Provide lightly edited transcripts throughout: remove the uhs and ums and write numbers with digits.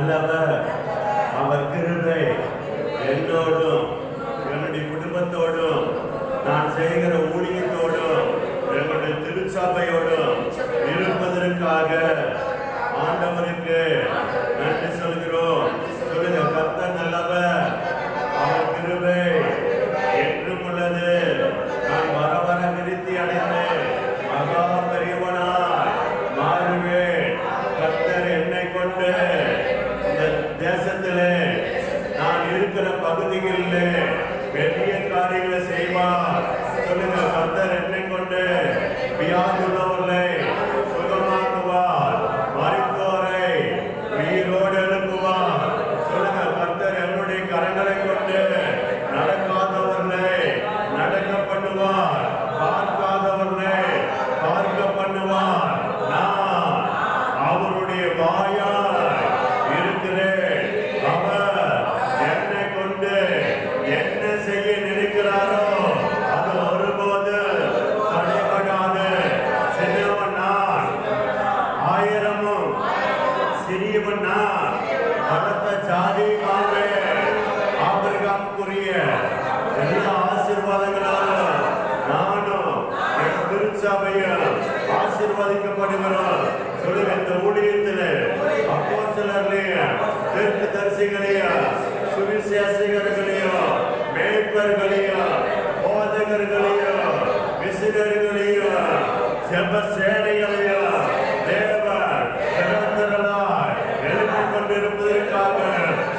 நல்லவர், அவர் கிருபை என்னோடும் என்னுடைய குடும்பத்தோடும் நான் செய்கிற ஊழியத்தோடும் என்னுடைய திருச்சபையோடும் இருப்பதற்காக ஆண்டவருக்கு நன்றி சொல்கிறோம். சொல்லுங்க, கர்த்தர் நல்லவர், அவர் கிருபை என்றும் உள்ளது. நான் வர வர விருத்தி அடைந்து மகா பெரியவனாய் மாறுவேன். கர்த்தர் என்னை கொண்டு இந்த தேசத்திலே நான் இருக்கிற பகுதிகளிலே பெரிய காரியங்களை செய்வார். சொல்லுங்க, கர்த்தர் என்னை கொண்டு வியாதியுள்ளவர்களை சுகமாக்குவார், மரித்தோரை உயிரோடு எழுப்புவார். சொல்லுங்க, கர்த்தர் என்னுடைய கரங்களை கொண்டு நடக்காதவர்களை நடக்க பண்ணுவார், பார்க்காதவர்களை பார்க்க பண்ணுவார். நான் அவருடைய வாயாய் இருக்கிறேன். அவர் என்னை கொண்டு என்ன செய்ய நினைக்கிறாரோ அது ஒருபோது தடைபடாது. சின்னவன் நான், ஆயிரமும் சிறியவன் நான், பலத்த ஜாதியுமாவே ஆபிரகாமுக்குரிய எல்லா ஆசீர்வாதங்களாலும் நானும் என் திருச்சபையும் ஆசீர்வதிக்கப்படுகிறோம். சொல்லுங்க, இந்த ஊழியத்தில் அப்போஸ்தலர்களையும் தீர்க்கதரிசிகளையும் சுவிசேஷகர்களையும் மேய்ப்பர்களையும் போதகர்களையும் மிஷனரிகளையும் ஜெப சேனைகளையும் தேவன் நிரந்தரமாய் எழுப்பிக் கொண்டிருப்பதற்காக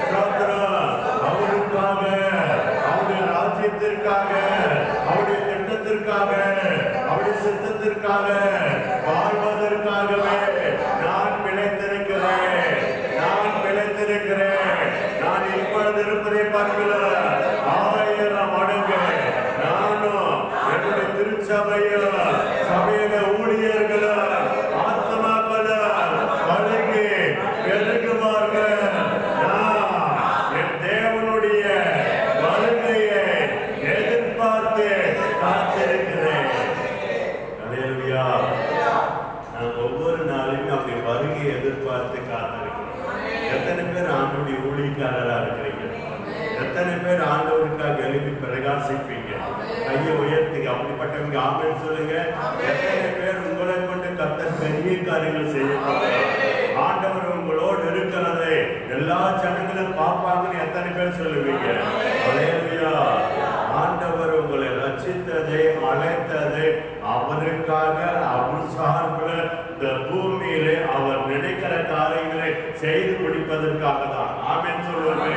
ஸ்தோத்திரம். அவருக்காக, அவருடைய ராஜ்யத்திற்காக, அவருடைய திட்டத்திற்காக, அவருடைய சித்தத்திற்காக வாழ்வதற்காகவே நான் பிழைத்திருக்கிறேன். நான் பிழைத்திருக்கிறேன். நான் இப்பொழுது இருப்பதை பார்க்கலாம் 1000 மடங்கு நானும் என்னுடைய திருச்சபையும் சபையில ஊழியர்களும் ஆத்மாக்களும் பழகி பெருகுவார்கள். நான் என் தேவனுடைய வருகையை எதிர்பார்த்து காத்திருக்கிறேன். அல்லேலூயா. நான் ஒவ்வொரு நாளையும் அப்படி வருகையை எதிர்பார்த்து காத்திருக்கிறேன். எத்தனை பேர் ஆண்டவருடைய ஊழியக்காரராக இருக்கிறீங்க? எத்தனை பேர் ஆண்டவருக்காக எழுப்பி பிரகாசிப்பீங்க? கையை உயர்த்துங்க. அப்படிப்பட்டவங்க ஆமென் சொல்லுங்க. எத்தனை பேர் உங்களை கொண்டு கர்த்தர் பெரிய காரியங்கள் செய்யப்படுறாங்க? ஆண்டவர் உங்களோடு இருக்கிறதை எல்லா ஜனங்களும் பார்ப்பாங்கன்னு எத்தனை பேர் சொல்லுவீங்க? அல்லேலூயா. ஆண்டவர் உங்களை ரட்சித்ததை அழைத்ததை அவருக்காக, அவர் சார்பில் இந்த பூமியிலே அவர் நினைக்கிற காரியங்களை செய்து முடிப்பதற்காக தான். ஆமென் சொல்லுவேன்.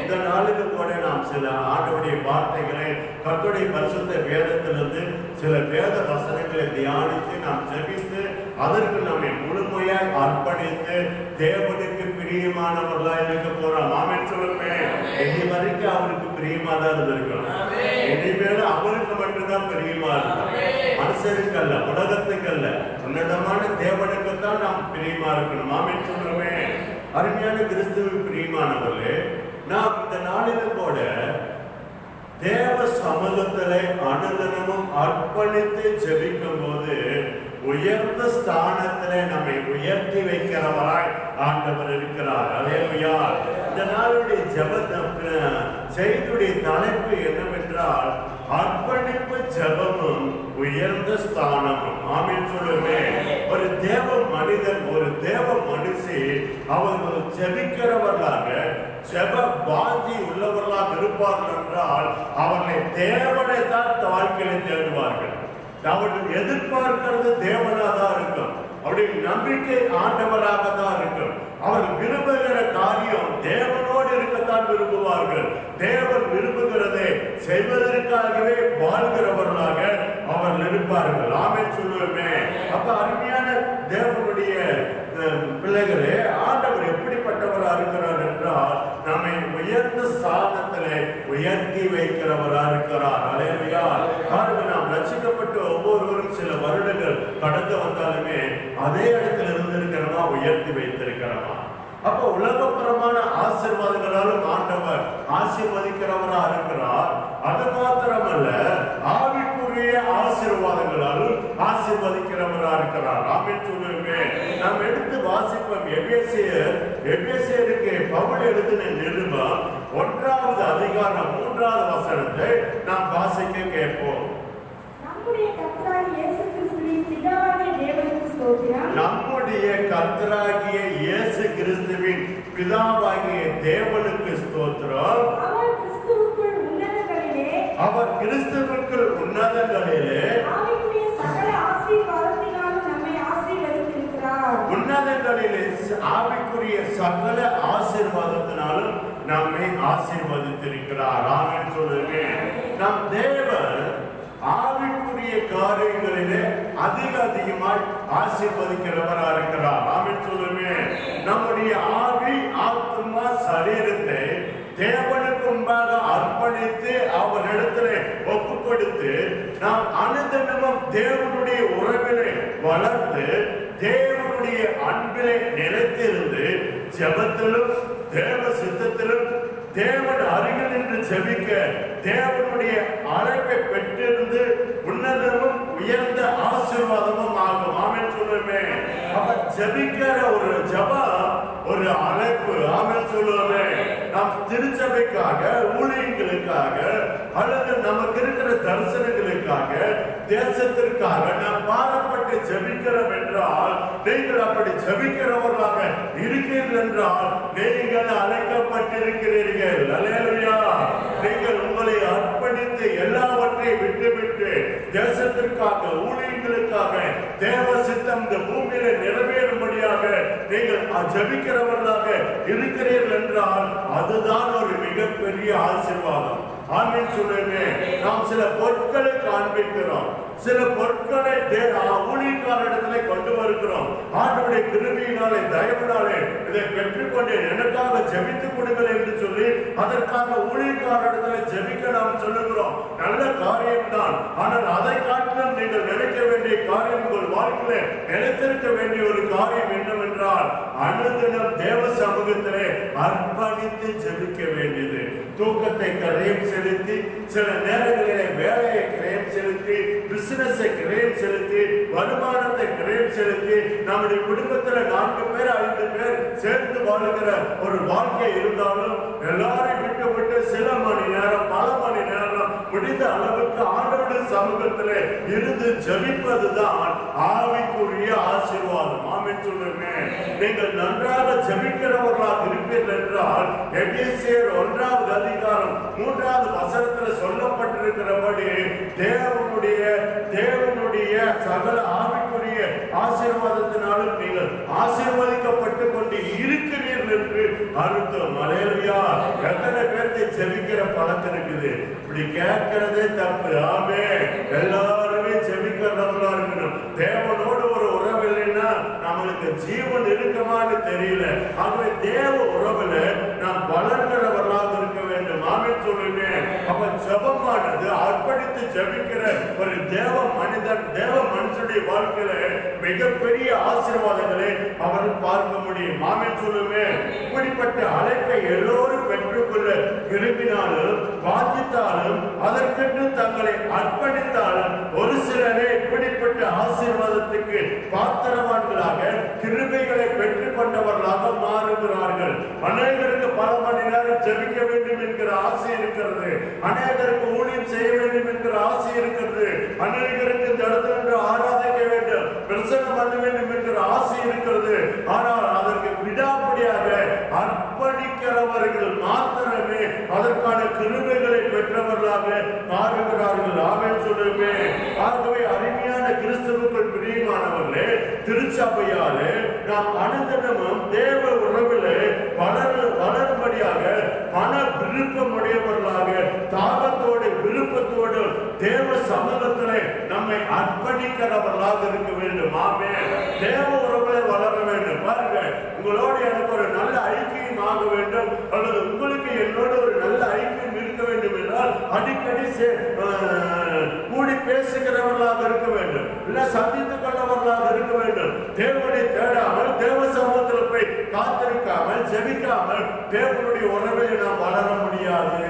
இந்த நாளுக்கு கூட நாம் சில ஆண்டவருடைய வார்த்தைகளை கர்த்தருடைய பரிசுத்த வேதத்திலிருந்து சில வேத வசனங்களை தியானித்து நாம் ஜெபித்து அதற்கு நம்மை முழுமையாய் அர்ப்பணித்து தேவனுக்கு பிரியமானவர்களாக இருக்க போறோம். ஆமென் சொல்லுவேன். இனி வரைக்கும் அவருக்கு பிரியமா தான் இருந்திருக்கோம். இனிமேல அவருக்கு மட்டும்தான் பிரியமா இருக்கும். மனுஷருக்கு அல்ல, உலகத்துக்கு அல்ல, உன்னதமான தேவனுக்குத்தான் நாம் பிரியமா இருக்கணும். ஆமென் சொல்லுவேன். அருமையான கிறிஸ்துவின் பிரியமானவர்களே, நாம் இந்த நாளிலும் கூட தேவ சமூகத்திலே அனுதினமும் அர்ப்பணித்து ஜெபிக்கும் போது உயர்ந்த ஸ்தானத்திலே நம்மை உயர்த்தி வைக்கிறவராய் ஆண்டவர் இருக்கிறார். அல்லேலூயா. இந்த நாளுடைய செய்தியுடைய தலைப்பு என்னவென்றால் அர்ப்பணிப்பு ஜெபமும் உயர்ந்த ஸ்தானமும். ஆமென் சொல்லுவேன். ஒரு தேவ மனிதன், ஒரு தேவ மனுஷி அவர்கள் ஜெபிக்கிறவர்களாக, ஜெப பாதி உள்ளவர்களாக இருப்பார்கள் என்றால் அவர்களை தேவனை தான் வாழ்க்கையில தேடுவார்கள். அவர்கள் எதிர்பார்க்கிறது தேவனாதான் இருக்கும். அவருடைய நம்பிக்கை ஆண்டவராக தான் இருக்கும். அவர்கள் விரும்புகிற காரியம் தேவனோடு இருக்கத்தான் விரும்புவார்கள். தேவன் விரும்புகிறதை செய்வதற்காகவே வாழ்கிறவர்களாக அவர்கள் இருப்பார்கள். ஆமென் சொல்லுவேன். அப்ப அருமையான தேவனுடைய பிள்ளைகளே, ஆண்டவர் எப்படிப்பட்டவராக இருக்கிறார் என்றால் நம்மை உயர்ந்த ஸ்தானத்திலே உயர்த்தி வைக்கிறவராக இருக்கிறார். அல்லேலூயா. பாருங்க, நாம் ரட்சிக்கப்பட்டு ஒவ்வொருவரும் சில வருடங்கள் கடந்து வந்தாலுமே அதே இடத்துல இருந்திருக்கிறோமா, உயர்த்தி வைத்திருக்கிறோமா? அப்ப உலகப்புறமான ஆசீர்வாதங்களாலும் ஆண்டவர் ஆசீர்வதிக்கிறவரா இருக்கிறார். அது மாத்திரமல்ல, ஆவிக்குரிய ஆவிக்குரிய ஆசீர்வாதங்களாலும் ஆசீர்வதிக்கிறவரா இருக்கிறார். ஆமென் சொல்லுங்க. நாம் எடுத்து வாசிப்போம். எபேசியருக்கு பவுல் எழுதின நிருபம் 1வது அதிகாரம் 3வது வசனத்தை நாம் வாசிக்க கேட்போம். நம்முடைய கர்த்தராகிய இயேசு கிறிஸ்துவின் பிதாவாகிய தேவனுக்கு ஸ்தோத்திரம். நம்முடைய கர்த்தராகிய இயேசு கிறிஸ்துவின் பிதாவாகிய தேவனுக்கு ஸ்தோத்திரம். அவர் கிறிஸ்துவுக்குள் உன்னதங்களிலே ஆவிக்குரிய சகல ஆசீர்வாதத்தினாலும் நம்மை ஆசீர்வதித்திருக்கிறார். உன்னதங்களிலே ஆவிக்குரிய சகல ஆசீர்வாதத்தினாலும் நம்மை ஆசீர்வதித்திருக்கிறார். ஆமென் சொல்லுங்க. நம் தேவன் ஆவிக்குரிய காரியங்களிலே அதிகமாய் ஆசீர்வதிக்கிறவரா இருக்கிறார். ஆமென் சொல்லுங்க. நம்முடைய ஆவி, ஆத்மா, சரீரத்தை தேவனுக்கு முன்பாக அர்ப்பணித்து அவரிடத்திலே ஒப்பு கொடுத்து நாம் அனுதினமும் தேவனுடைய உறவிலே வளர்ந்து தேவனுடைய அன்பிலே நிலைத்திருந்து ஜெபத்திலும் தேவ சித்தத்திலும் தேவன் அருகில் நின்று ஜெபிக்க தேவனுடைய அழைப்பை பெற்றிருந்து உன்னதமும் உயர்ந்த ஆசீர்வாதமும் ஆகும். ஆமென் சொல்லுமே. அப்ப ஜெபிக்கிற ஒரு ஜெபம் ஒரு அழைப்பு. ஆமென் சொல்லுவே. நாம் திருச்சபைக்காக, ஊழியர்களுக்காக அல்லது நமக்கு இருக்கிற தரிசனங்களுக்காக, தேசத்திற்காக நாம் பாரப்பட்டு ஜெபிக்கிறோம் என்றால், நீங்கள் அப்படி ஜெபிக்கிறவர்களாக இருக்கிறீர்கள் என்றால் நீங்கள் அழைக்கப்பட்டிருக்கிறீர்கள். அல்லேலூயா. நீங்கள் உங்களை அர்ப்பணித்து எல்லாவற்றையும் விட்டுவிட்டு தேசத்திற்காக, ஊழியர்களுக்காக, தேவ சித்தம் இந்த பூமியில நிறைவேறும்படியாக நீங்கள் ஜெபிக்கிறவர்களாக இருக்கிறீர்கள் என்றால் அதுதான் ஒரு மிகப்பெரிய ஆசீர்வாதம். ஆமென் சொல்லுங்க. நாம் சில பொருட்களை காண்பிக்கிறோம், சில பொருட்களை ஊழியக்காரரிடத்திலே கொண்டு வருகிறோம். ஆண்டவருடைய கிருபையினாலே, தயவினாலே இதை பெற்றுக்கொண்டு எனக்காக ஜெபித்துக் கொடுங்கள் என்று சொல்லி அதற்காக ஊழியக்காரரிடத்திலே ஜெபிக்க நாம் சொல்லுகிறோம். நல்ல காரியம்தான். ஆனால் அதை காட்டிலும் நீங்கள் நினைக்க வேண்டிய காரியம், உங்கள் வாழ்க்கையிலே நினைத்திருக்க வேண்டிய ஒரு காரியம் என்னவென்றால் அனுதினம் தேவ சமூகத்திலே அர்ப்பணித்து ஜெபிக்க வேண்டியது. தூக்கத்தை கரையும் செலுத்தி, சில நேரங்களிலே வேலையை கிரயம் செலுத்தி, பிசினஸை கிரயம் செலுத்தி, வருமானத்தை கிரயம் செலுத்தி, நம்முடைய குடும்பத்தில் 4 பேர் 5 பேர் சேர்ந்து வாழுகிற ஒரு வாழ்க்கை இருந்தாலும் எல்லாரையும் விட்டு சில மணி நேரம், பல மணி நேரம் முடிந்த அளவுக்கு ஆண்டவருடைய சமூகத்திலே இருந்து ஜெபிப்பதுதான் ஆவிக்குரிய ஆசீர்வாதம். ஆமென் சொல்லுங்க. நீங்கள் நன்றாக ஜெபிக்கிறவர்களாக இருப்பீர்கள் என்றால் எபேசியர் 1வது அதிகாரம் 3வது வசனத்தில் சொல்லப்பட்டிருக்கிறபடி தேவனுடைய சகல ஆவிக்குரிய ஆசீர்வாதத்தினாலும் நீங்கள் ஆசீர்வதிக்கப்பட்டு கொண்டு இருக்கிறீர்கள் என்று அர்த்தம். அல்லேலூயா. எத்தனை பேருக்கு ஜெபிக்கிற பழக்கம் இருக்குது? இப்படி கேட்கிறதே தப்பு. ஆமென். எல்லாருமே ஜெபிக்கிறவங்களா இருக்கணும். தேவனோடு ஒரு உறவு இல்லைன்னா நம்மளுக்கு ஜீவன் இருக்குமான்னு தெரியல. ஆகவே தேவ உறவுல நாம் வளர்கிறவர்களாக இருக்க வேண்டும். ஆமென் சொல்லுங்க. அப்ப ஜெபமானது அர்ப்பணித்து ஜெபிக்கிற ஒரு தேவ மனிதன், தேவ மனுஷனுடைய வாழ்க்கையில மிகப்பெரிய ஆசீர்வாதங்களை அவர்கள் பார்க்க முடியும். ஆமென் சொல்லுங்க. இப்படிப்பட்ட அழைப்பை எல்லோரும் பெற்றுக்கொள்ள விரும்பினாலும், வாஞ்சித்தாலும், அதற்கென்று தங்களை அர்ப்பணித்தாலும் ஒரு சிலரே இப்படிப்பட்ட ஆசீர்வாதத்துக்கு பாத்திரவான்களாக, கிருபைகளை பெற்றுக் கொண்டவர்களாக மாறுகிறார்கள். அநேகருக்கு பல மணி நேரம் ஜெபிக்க வேண்டும் என்கிற ஆசை இருக்கிறது. அநேகருக்கு ஊழியம் செய்ய வேண்டும் என்கிற ஆசை இருக்கிறது. அநேகருக்கு இந்த இடத்துல ஆராதிக்க வேண்டும், பிரசங்கம் பண்ண வேண்டும் என்கிற ஆசை இருக்கிறது. ஆனால் அதற்கு விடாப்படியாக அர்ப்பணிக்கிறவர்கள் மாத்திரமே அதற்கான கிருபைகளை பெற்றவர்களாக மாறுகிறார்கள். ஆமென் சொல்லுங்க. ஆகவே அருமையான கிறிஸ்துவுக்குள் பிரியமானவர்களே, திருச்சபையாலே நாம் அனுதினமும் தேவ உறவிலே வளரும்படியாக மன விருப்பமுடையவர்களாக, தாகத்தோடு விருப்பத்தோடு தேவ சமூகத்திலே நம்மை அர்ப்பணிக்கிறவர்களாக இருக்க வேண்டும். ஆமென். தேவ உறவிலே வளர வேண்டும். பாருங்க, உங்களோடு எனக்கு ஒரு நல்ல ஐக்கியம் ஆக வேண்டும், அல்லது உங்களுக்கு என்னோடு ஒரு நல்ல ஐக்கியம் இருக்க வேண்டும் என்றால் அடிக்கடி கூடி பேசுகிறவர்களாக இருக்க வேண்டும், இல்ல சந்தித்துக் கொண்டவர்களாக இருக்க வேண்டும். தேவனை தேடாமல், தேவ சமூகத்தில் போய் காத்திருக்காமல், ஜெபிக்காமல் தேவனுடைய உறவில் நாம் வளர முடியாது.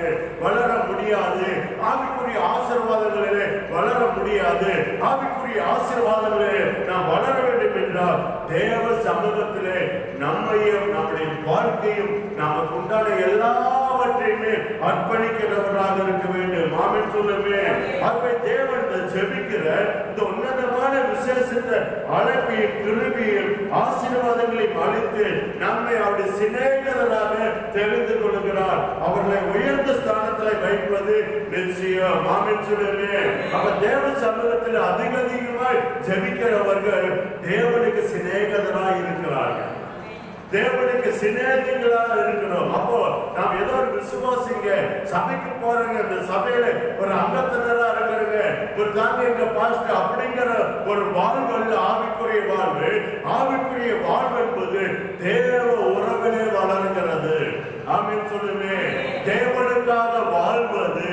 ஆவிக்குரிய ஆசீர்வாதங்களிலே வளர முடியாது. ஆவிக்குரிய ஆசீர்வாதங்களிலே நாம் வளர வேண்டும் என்றால் தேவ சமூகத்திலே நம்மையும் நம்முடைய வாழ்க்கையும் நமக்கு உண்டான எல்லாவற்றையுமே அர்ப்பணிக்கிறவர்களாக இருக்க வேண்டும். ஆமென் சொல்லுமே. ஆகவே தேவன் ஜெபிக்கிற இந்த உன்னதமான விசேஷத்தை அழைப்பையும் கிருபையும் ஆசீர்வாதங்களையும் அளித்து நம்மை அவருடைய சிநேகிதராக தெரிந்து கொள்கிறார். அவர்களை உயர்ந்த ஸ்தானத்தில் வைப்பது நிச்சயம். ஆமென் சொல்லுமே. அவர் தேவ சமூகத்தில் அதிகமாய் ஜெபிக்கிறவர்கள் தேவனுக்கு சிநேகிதராய் இருக்கிறார்கள். தேவனுக்கு சிநேகிதர்களாக இருக்கிறோம். அப்போ நாம் ஏதோ ஒரு விசுவாசிங்க சபைக்கு போறாங்க, இந்த சபையில ஒரு அங்கத்தினரா இருக்கிறாங்க, ஒரு தாங்க எங்க பாஸ்டர் அப்படிங்கிற ஒரு வாழ்வு அல்ல ஆவிக்குரிய வாழ்வு. ஆவிக்குரிய வாழ்வு என்பது தேவ உறவிலே வளர்கிறது. ஆமென் சொல்லுமே. தேவனுக்காக வாழ்வது,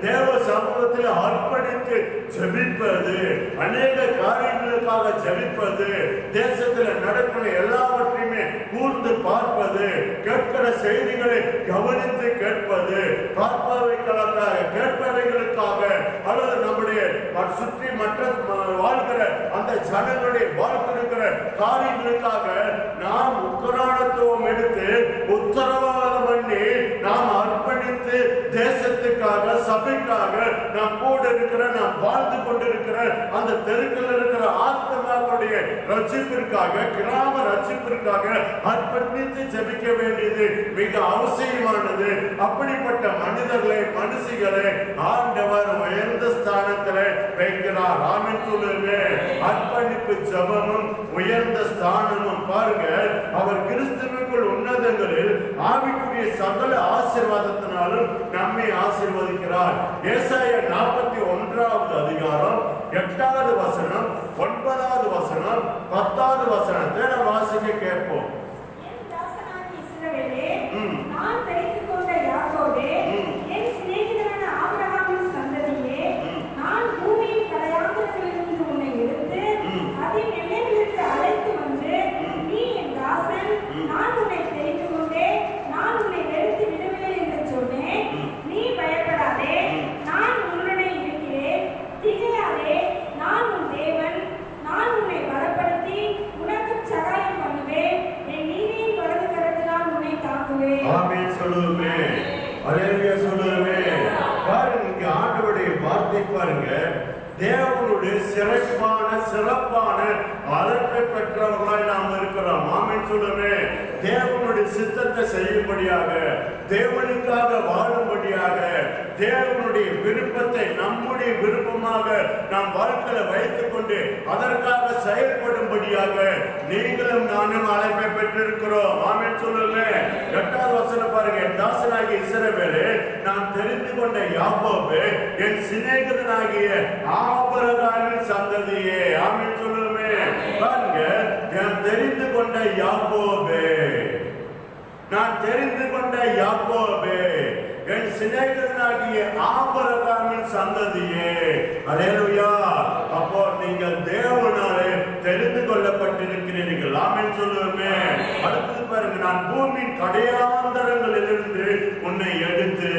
தேவ சமூகத்தில் அர்ப்பணித்து ஜெபிப்பது, அநேக காரியங்களுக்காக ஜெபிப்பது, தேசத்தில் நடக்கிற எல்லாவற்றையுமே கூர்ந்து பார்ப்பது, கேட்கிற செய்திகளை கவனித்து கேட்பது, பார்ப்பவைகளுக்காக கேட்பவைகளுக்காக அல்லது நம்முடைய சுற்றி மற்ற வாழ்கிற அந்த ஜனங்களுடைய வாழ்க்கிற காரியங்களுக்காக நாம் உக்கரானத்துவம் எடுத்து உத்தரவாதம் பண்ணி நாம் அர்ப்பணித்து தேசத்துக்காக சபைக்காக நாம் கூட இருக்கிற நாம் வாழ்ந்து கொண்டிருக்கிற அந்த தெருக்கள் இருக்கிற ஆத்மாக்களுடைய ரட்சிப்பிற்காக கிராம ரட்சிப்பிற்காக அர்ப்பணித்து ஜெபிக்க வேண்டியது மிக அவசியமானது. அப்படிப்பட்ட மனிதர்களை மனுஷிகளை ஆண்டவர் உயர்ந்த ஸ்தானத்தில் வைக்கிறார். ஆமென் சொல்லுவே. அர்ப்பணிப்பு ஜெபமும் உயர்ந்த ஸ்தானமும் பாருங்க, அவர் கிறிஸ்துவுக்குள் உன்னதங்களில் ஆவிக்குரிய சகல ஆசீர்வாதத்தினாலும் நம்மை ஆசீர்வதிக்கிறார். ஏசாயா 41வது அதிகாரம் 8வது வசனம் 9வது வசனம் 10வது வசனத்தை நாம் வாசிக்க கேட்போம். நான் தெரிந்து கொண்ட யாக்கோபே, என் சிநேகிதனான ஆபிரகாமின் சந்ததியே, நான் பூமியின் கடையாந்தரத்திலிருந்து உன்னை எடுத்து அதின் எல்லைகளுக்கு அழைத்து வந்து, நீ என் தாசன், நான் உன்னை தெரிந்து கொண்டேன், நான் உன்னை வெறுத்து விடவில்லை என்று சொன்னேன். நீ பயப்படாதே, நான் உன்னுடனே இருக்கிறேன், திகையாதே, நான் உன் தேவன், நான் உன்னை பலப்படுத்தி உனக்கு சகாயம் பண்ணுவேன், என் நீதியின் வலது கரத்தினால் உன்னை தாங்குவேன். ஆமென் சொல்லுமே. அல்லேலூயா சொல்லுமே. பாருங்க, இங்க ஆண்டவருடைய வார்த்தை பாருங்க, தேவனுடைய சிறப்பான அழைப்பை பெற்றவர்களாய் நாம் இருக்கிறோம். ஆமென் சொல்லுமே. தேவனுடைய சித்தத்தை செய்யும்படியாக, தேவனுக்காக வாழும்படியாக, தேவனுடைய விருப்பத்தை நம்முடைய விருப்பமாக நாம் வாழ்க்கையில வைத்துக் கொண்டு அதற்காக செயல்படும்படியாக நீங்களும் நானும் அழைப்பை பெற்றிருக்கிறோம். ஆமென் சொல்லுமே. 8வது வசனம் பாருங்க, என் தாசனாகிய இஸ்ரவேலே, நான் தெரிந்து கொண்ட யாக்கோபு, என் சிநேகிதனாகிய ஆபிரகாமின் சந்ததியே. ஆமென் சொல்லுமே. பாருங்க, நான் தெரிந்து கொண்ட யாக்கோபு, நான் தெரிந்து கொண்ட யாக்கோபு, என் சிநேகிதனாகிய ஆபிரகாமின் சந்ததியே. அல்லேலூயா. அப்போ நீங்கள் தேவனாலே தெரிந்து கொள்ளப்பட்டிருக்கிறீர்கள். ஆமென் சொல்லுமே. அடுத்தது பாருங்க, நான் பூமியின் கடையாந்தரங்களிலிருந்து உன்னை எடுத்து,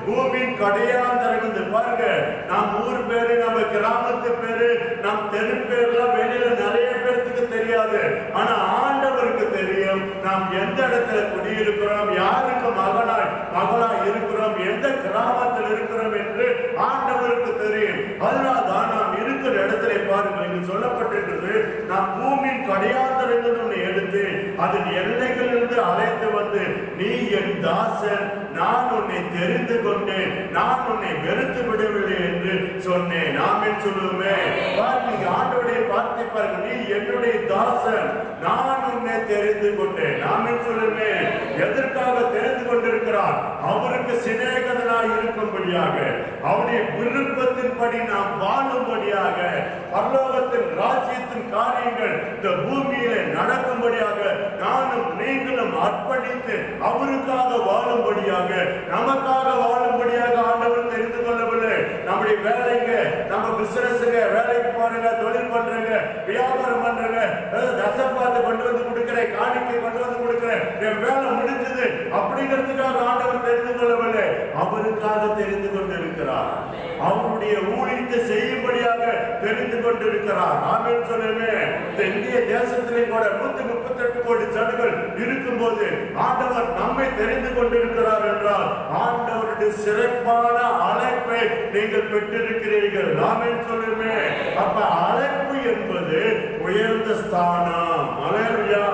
பூமியின் கடையாந்தரங்கள் பாருங்க, நாம் ஊர் பேரு, நம்ம கிராமத்து பேரு, நம் தெரு பேர்லாம் வெளியில நிறைய பேருக்கு தெரியாது. ஆனா ஆண்டவருக்கு தெரியும் நாம் எந்த இடத்துல குடியிருக்கிறோம், யாருக்கு மகளாய் இருக்கிறோம், எந்த கிராமத்தில் இருக்கிறோம் என்று ஆண்டவருக்கு தெரியும். அதனால்தான் நாம் இருக்கிற இடத்துல பாருங்கள், இங்கு சொல்லப்பட்டிருக்கிறது, நாம் பூமியின் கடையாந்தரங்கள் உன்னை எடுத்து அதன் எல்லைகளிலிருந்து அழைத்து வந்து, நீ என் தாசன், நான் உன்னை தெரிந்து கொண்டேன், நான் உன்னை வெறுத்து விடவில்லை என்று சொன்னேன். ஆமென் சொல்லுமே. பாருங்க, ஆண்டவருடைய வார்த்தை பாருங்க, நீ என்னுடைய தாசன், நான் உன்னை தெரிந்து கொண்டேன். ஆமென் சொல்லுமே. எதற்காக தெரிந்து கொண்டிருக்கிறார்? அவருக்கு சிநேகிதனாய் இருக்கும்படியாக, அவருடைய விருப்பத்தின்படி நாம் வாழும்படியாக, பரலோகத்தின் ராஜ்யத்தின் காரியங்கள் இந்த பூமியிலே நடக்கும்படியாக நானும் நீங்களும் அர்ப்பணித்து அவருக்காக வாழும்படியாக, நமக்காக வாழும்படியாக ஆண்டவர் தெரிந்து கொள்ளவில்லை. நம்முடைய வேலைங்க, நம்ம பிசினஸ்ங்க, வேலைக்கு போறங்க, தொழில் பண்றங்க, வியாபாரம் பண்றங்க, தசப்பாத்து கொண்டு வந்து கொடுக்கிறேன், காணிக்கை கொண்டு வந்து கொடுக்கிறேன், என் வேலை முடிஞ்சது அப்படிங்கிறதுக்காக ஆண்டவர் தெரிந்து கொள்ளவில்லை. அவருக்காக தெரிந்து கொண்டிருக்கிறார். அவருடைய தெரிந்து கொண்டிருக்கிறார். ஆமென் சொல்லுமே. இந்த இந்திய தேசத்திலே கூட 138 கோடி ஜனங்கள் இருக்கும்போது ஆண்டவர் நம்மை தெரிந்து கொண்டிருக்கிறார் என்றால் ஆண்டவருடைய சிறப்பான அழைப்பை நீங்கள் பெற்றிருக்கிறீர்கள். ஆமென் சொல்லுமே. அப்ப அழைப்பு என்பது உயர்ந்த ஸ்தானம். அல்லேலூயா.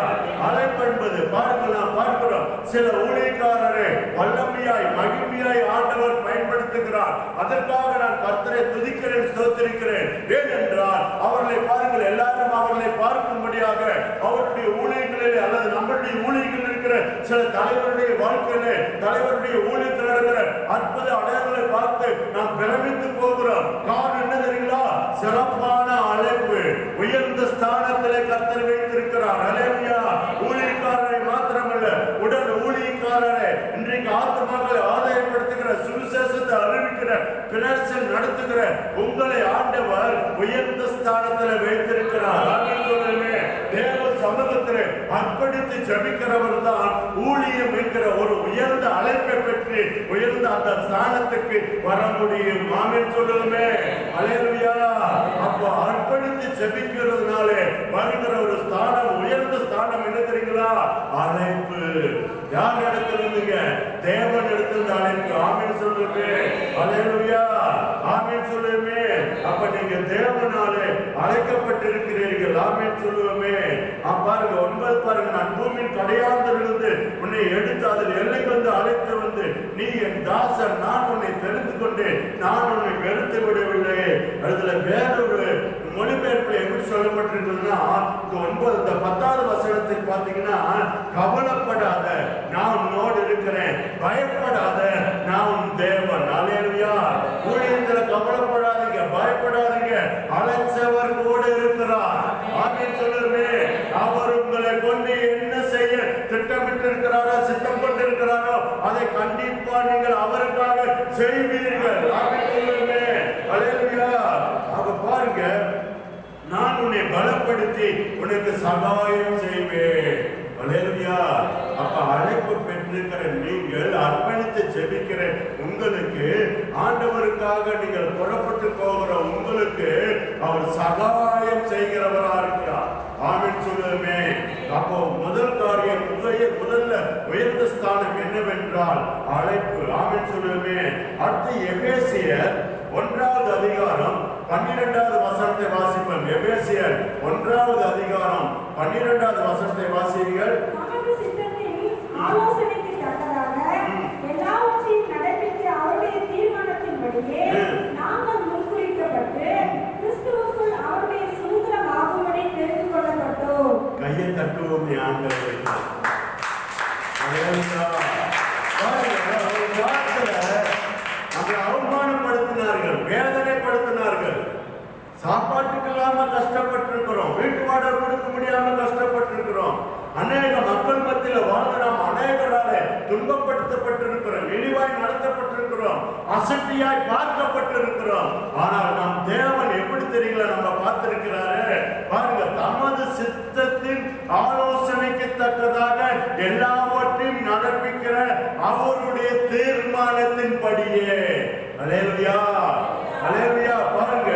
அழைப்பு என்பது பார்க்கலாம், பார்க்கிறோம். சில ஊழியக்காரரை வல்லமையாய் மகிமையாய் ஆண்டவர் பயன்படுத்துகிறார். அதற்காக நான் கர்த்தரை துதிக்கிறேன், ஸ்தோத்திரிக்கிறேன். ஏனென்றால் அவர்களை பாருங்கள், எல்லாரும் அவர்களை பார்க்கும்படியாக அவருடைய ஊழியங்களிலே அல்லது நம்முடைய ஊழியர்கள் இருக்கிற சில தலைவருடைய வாழ்க்கையிலே தலைவருடைய ஊழியத்தில் நடக்கிற அற்புத அடையாளங்களை பார்த்து நாம் பிரமித்து போகிறோம். காரணம் என்ன தெரியுங்களா? சிறப்பான அழைப்பு, உயர்ந்த ஸ்தானத்திலே கர்த்தர் வைத்திருக்கிறார். அல்லேலூயா. ஊழியக்காரரை மாத்திரமல்ல, உடன் ஊழியக்காரரை இன்றைக்கு ஆத்துமாக்களை ஆதாயப்படுத்துகிற, சுவிசேஷத்தை அறிவிக்கிற, பிரசன் நடத்துகிற உங்களை ஆண்டவர் உயர்ந்த ஸ்தானத்தில் வைத்திருக்கிறார். தேவ சமூகத்தில் அர்ப்பணித்து ஜெபிக்கிறவர் தான் ஊழியம் என்கிற ஒரு உயர்ந்த அழைப்பை பெற்று உயர்ந்த அந்த ஸ்தானத்துக்கு வர முடியும். ஆமென் சொல்லுமே. அல்லேலூயா. அப்போ அர்ப்பணித்து ஜெபிக்கிறதுனாலே வருகிற ஒரு ஸ்தானம், உயர்ந்த ஸ்தானம் என்ன தெரியுங்களா? அழைப்பு. யார் இடத்துல இருந்துங்க? தேவன் இடத்துல அழைப்பு. ஆமென் சொல்லுமே. அல்லேலூயா. ஆமென் சொல்லுமே. அப்ப நீங்க தேவனாலே அழைக்கப்பட்டிருக்கிறீர்கள். ஆமென் சொல்லுவோமே. பாருங்க 9 பாருங்க. நான் பூமியின் கடையாந்திலிருந்து உன்னை எடுத்து அதில் எல்லை வந்து அழைத்து வந்து நீ என் தாசன், நான் உன்னை தெரிந்து கொண்டேன், நான் உன்னை வெறுத்து விடவில்லை. அதுல வேறொரு மொழிபெயர்ப்புல எப்படி சொல்லப்பட்டிருக்குதுன்னா 10வது வசனத்தில் பாத்தீங்கன்னா, கவலைப்படாத, நான் உன்னோடு இருக்கிறேன், பயப்படாத, நான் உன் தேவன். அல்லேலூயா. ஊழியத்துல கவலைப்படாதீங்க, பயப்படாதீங்க, அழைச்சவர் கூட இருக்கிறார். ஆமென் சொல்லுமே. அவர் உங்களை கொண்டு என்ன செய்ய திட்டமிட்டு இருக்கிறாரோ, சித்தம் கொண்டிருக்கிறாரோ அதை கண்டிப்பா நீங்கள் அவருக்காக செய்வீர்கள். ஆமென் சொல்லுமே. அல்லேலூயா. அப்ப பாருங்க, நான் உன்னை பலப்படுத்தி உனக்கு சகாயம் செய்வேன். அல்லேலூயா. அப்ப அழைப்பு பெற்றிருக்கிற நீங்கள், அர்ப்பணித்து ஜெபிக்கிற உங்களுக்கு, ஆண்டவருக்காக நீங்கள் புறப்பட்டு போகிற உங்களுக்கு அவர் சகாயம் செய்கிறவரா இருக்கிறார். ஆமென் சொல்லுமே. அப்போ முதல் காரியம், முதல்ல உயர்ந்த ஸ்தானம் என்னவென்றால் அழைப்பு. ஆமென் சொல்லுமே. அடுத்து எபேசியர் 1வது அதிகாரம் 12வது வசனத்தை வாசிப்போம். எபேசியர் 1வது அதிகாரம் 12வது வசனத்தை வாசியுங்கள். நமது சித்தத்தின் ஆலோசனைக்கு தக்கதாக எல்லாவற்றையும் நடப்பித்து அவருடைய தீர்மானத்தின்படியே நாங்கள் முன்குறிக்கப்பட்டு கிறிஸ்துவுக்குள் அவருடைய சுதந்திரமாகும்படி தெரிந்து கொள்ளப்பட்டோம். கையை தட்டுவோம் ஆண்டவருக்கு. நம்மை அவமானப்படுத்தினார்கள், வேதனைப்படுத்தினார்கள். சாப்பாட்டுக்கு இல்லாம கஷ்டப்பட்டிருக்கிறோம், வீட்டு வாடகை கொடுக்க முடியாம கஷ்டப்பட்டிருக்கிறோம். அநேக மக்கள் மத்தியில் வாழ்ந்து நாம் அநேகராலே துன்பப்படுத்தப்பட்டிருக்கிறோம், இழிவாய் நடத்தப்பட்டிருக்கிறோம், அசட்டியாய் பார்க்கப்பட்டிருக்கிறோம். ஆனால் நம் தேவன் எப்படி தெரியுங்களா நம்ம பார்த்திருக்கிறாரு? பாருங்க, தமது சித்தத்தின் ஆலோசனைக்கு தக்கதாக எல்லாவற்றையும் நடப்பிக்கிற அவருடைய தீர்மானத்தின் படியே. அல்லேலூயா. அல்லேலூயா. பாருங்க,